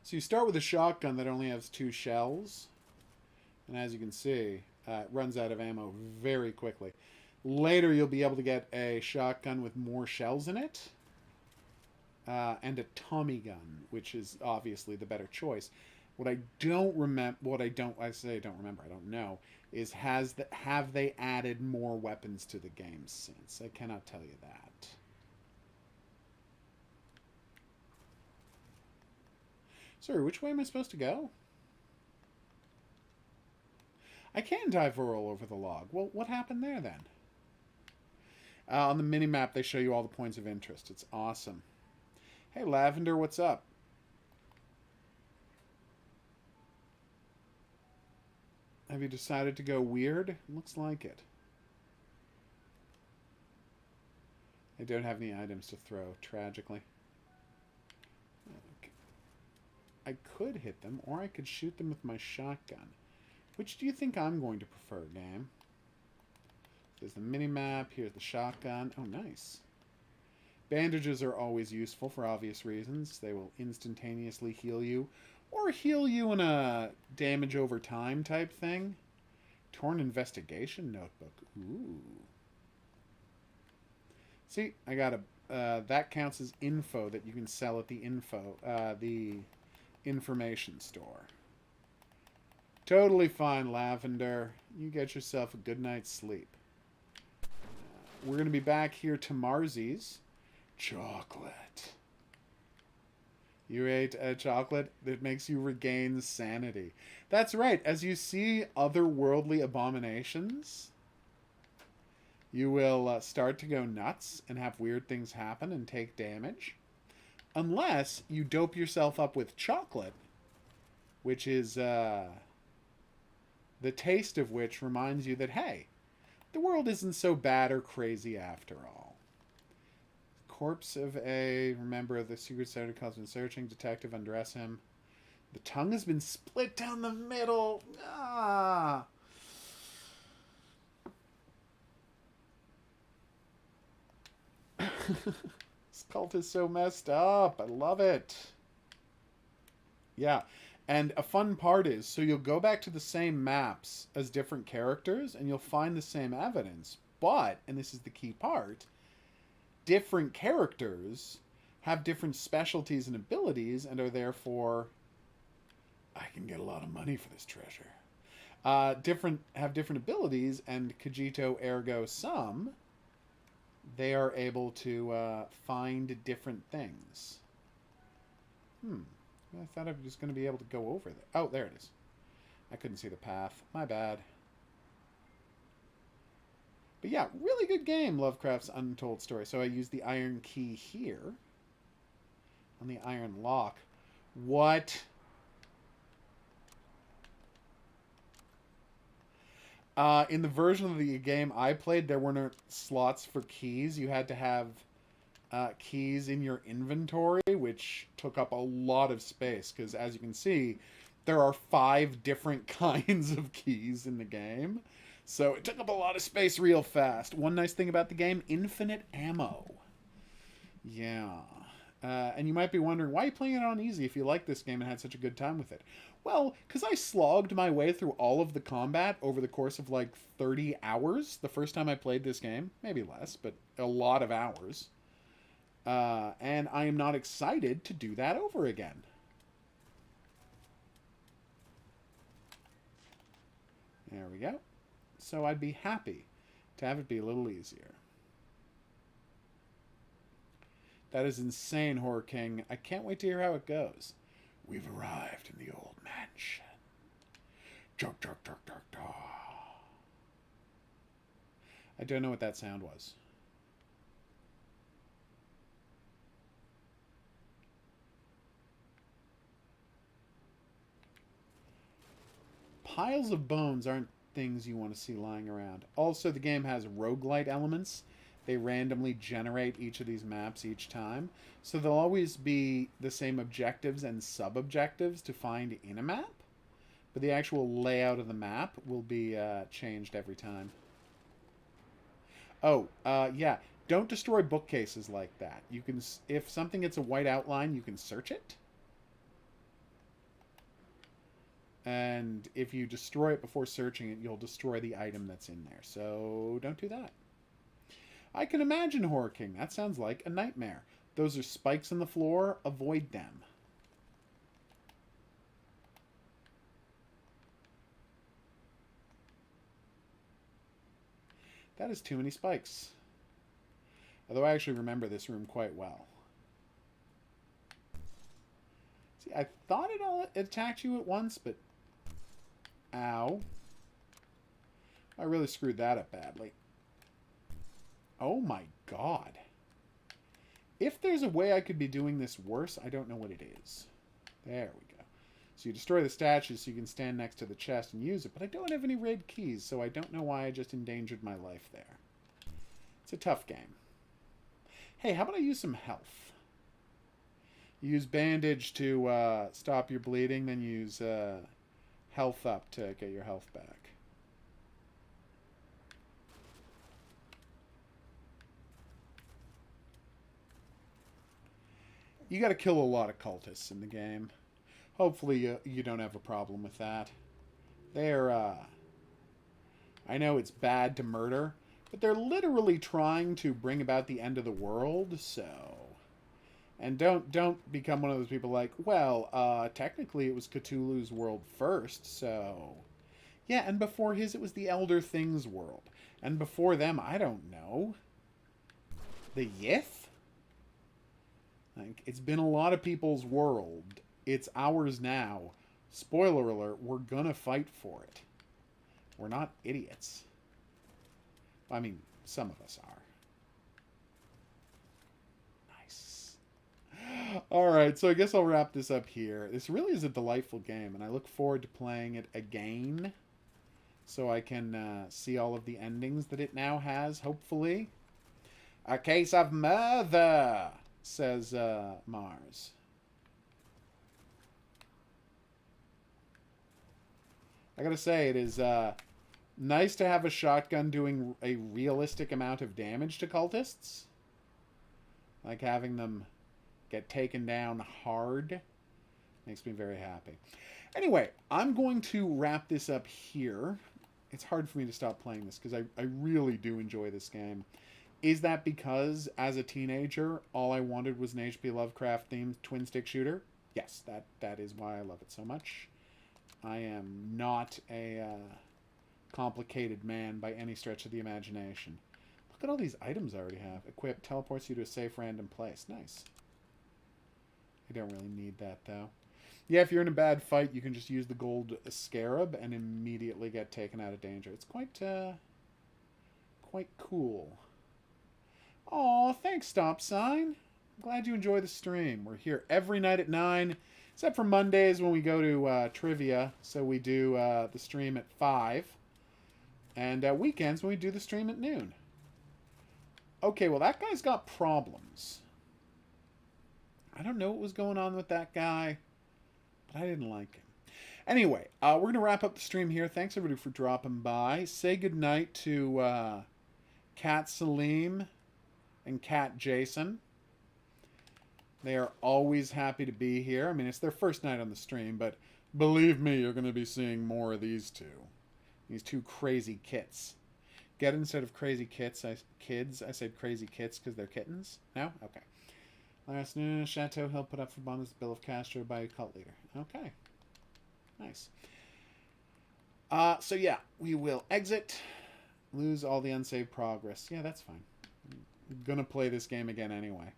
So you start with a shotgun that only has 2 shells. And as you can see, it runs out of ammo very quickly. Later, you'll be able to get a shotgun with more shells in it. And a Tommy gun, which is obviously the better choice. What I don't remember, I don't know, is have they added more weapons to the game since? I cannot tell you that. Sorry, which way am I supposed to go? I can dive roll over the log. Well, what happened there then? On the mini-map, they show you all the points of interest. It's awesome. Hey, Lavender, what's up? Have you decided to go weird? Looks like it. I don't have any items to throw, tragically. I could hit them, or I could shoot them with my shotgun. Which do you think I'm going to prefer, game? There's the mini-map. Here's the shotgun. Oh, nice. Bandages are always useful for obvious reasons. They will instantaneously heal you, or heal you in a damage over time type thing. Torn investigation notebook. Ooh. See, I got a... that counts as info that you can sell at the the information store. Totally fine, Lavender. You get yourself a good night's sleep. We're going to be back here to Marzy's. Chocolate. You ate a chocolate that makes you regain sanity. That's right. As you see otherworldly abominations, you will start to go nuts and have weird things happen and take damage. Unless you dope yourself up with chocolate, which is the taste of which reminds you that, hey, the world isn't so bad or crazy after all. Corpse of a member of the Secret Service has been searching. Detective undress him. The tongue has been split down the middle. Ah. This cult is so messed up. I love it. Yeah. And a fun part is, so you'll go back to the same maps as different characters and you'll find the same evidence. But, and this is the key part, different characters have different specialties and abilities and are therefore, I can get a lot of money for this treasure. Have different abilities, and cogito ergo sum, they are able to find different things. I thought I was just going to be able to go over there. Oh, there it is. I couldn't see the path. My bad. But yeah, really good game, Lovecraft's Untold Story. So I used the iron key here on the iron lock. What? In the version of the game I played, there weren't slots for keys. You had to have keys in your inventory, which took up a lot of space. Because as you can see, there are 5 different kinds of keys in the game. So it took up a lot of space real fast. One nice thing about the game, infinite ammo. Yeah. And you might be wondering, why are you playing it on easy if you like this game and had such a good time with it? Well, because I slogged my way through all of the combat over the course of like 30 hours the first time I played this game. Maybe less, but a lot of hours. And I am not excited to do that over again. There we go. So I'd be happy to have it be a little easier. That is insane, Horror King. I can't wait to hear how it goes. We've arrived in the old mansion. Chok, chok, chok, chok, chok. I don't know what that sound was. Piles of bones aren't things you want to see lying around. Also, the game has roguelite elements. They randomly generate each of these maps each time. So there'll always be the same objectives and sub-objectives to find in a map. But the actual layout of the map will be changed every time. Oh, yeah. Don't destroy bookcases like that. You can, if something gets a white outline, you can search it. And if you destroy it before searching it, you'll destroy the item that's in there. So don't do that. I can imagine, Horror King. That sounds like a nightmare. Those are spikes on the floor. Avoid them. That is too many spikes. Although I actually remember this room quite well. See, I thought it all attacked you at once, but... Ow. I really screwed that up badly. Oh my god. If there's a way I could be doing this worse, I don't know what it is. There we go. So you destroy the statues so you can stand next to the chest and use it, but I don't have any red keys, so I don't know why I just endangered my life there. It's a tough game. Hey, how about I use some health? Use bandage to stop your bleeding, then use health up to get your health back. You got to kill a lot of cultists in the game. Hopefully you don't have a problem with that. They're, I know it's bad to murder, but they're literally trying to bring about the end of the world, so... And don't become one of those people like, well, technically it was Cthulhu's world first, so... Yeah, and before his it was the Elder Things world. And before them, I don't know. The Yith? Like, it's been a lot of people's world. It's ours now. Spoiler alert, we're gonna fight for it. We're not idiots. I mean, some of us are. Nice. Alright, so I guess I'll wrap this up here. This really is a delightful game, and I look forward to playing it again so I can see all of the endings that it now has, hopefully. A case of murder, says Mars. I gotta say, it is nice to have a shotgun doing a realistic amount of damage to cultists. Like having them get taken down hard. Makes me very happy. Anyway, I'm going to wrap this up here. It's hard for me to stop playing this because I really do enjoy this game. Is that because, as a teenager, all I wanted was an H.P. Lovecraft-themed twin-stick shooter? Yes, that is why I love it so much. I am not a complicated man by any stretch of the imagination. Look at all these items I already have. Equip teleports you to a safe random place. Nice. I don't really need that, though. Yeah, if you're in a bad fight, you can just use the gold scarab and immediately get taken out of danger. It's quite cool. Aw, thanks, Stop Sign. I'm glad you enjoy the stream. We're here every night at 9, except for Mondays when we go to trivia. So we do the stream at 5. And weekends when we do the stream at noon. Okay, well, that guy's got problems. I don't know what was going on with that guy, but I didn't like him. Anyway, we're going to wrap up the stream here. Thanks, everybody, for dropping by. Say goodnight to Cat Salim and Cat Jason. They are always happy to be here. I mean, it's their first night on the stream, but believe me, you're going to be seeing more of these two. These two crazy kits. Get it? Instead of crazy kids, I said crazy kits because they're kittens. No? Okay. Last news, Chateau Hill put up for bond as bill of Castro by a cult leader. Okay. Nice. So yeah, we will exit. Lose all the unsaved progress. Yeah, that's fine. I'm going to play this game again anyway.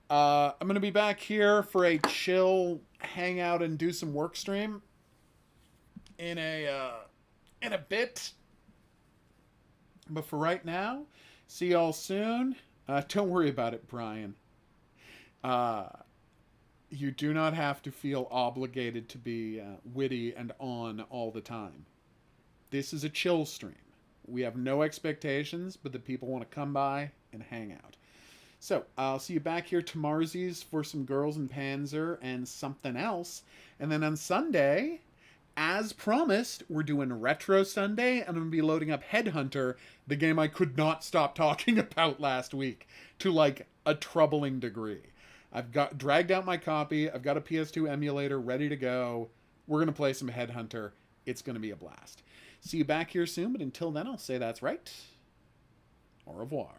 I'm going to be back here for a chill hangout and do some work stream in a bit. But for right now, see y'all soon. Don't worry about it, Brian. You do not have to feel obligated to be witty and on all the time. This is a chill stream. We have no expectations, but the people want to come by and hang out. So, I'll see you back here tomorrow's for some Girls in Panzer and something else. And then on Sunday, as promised, we're doing Retro Sunday, and I'm going to be loading up Headhunter, the game I could not stop talking about last week, to like a troubling degree. I've dragged out my copy. I've got a PS2 emulator ready to go. We're going to play some Headhunter. It's going to be a blast. See you back here soon, but until then, I'll say that's right. Au revoir.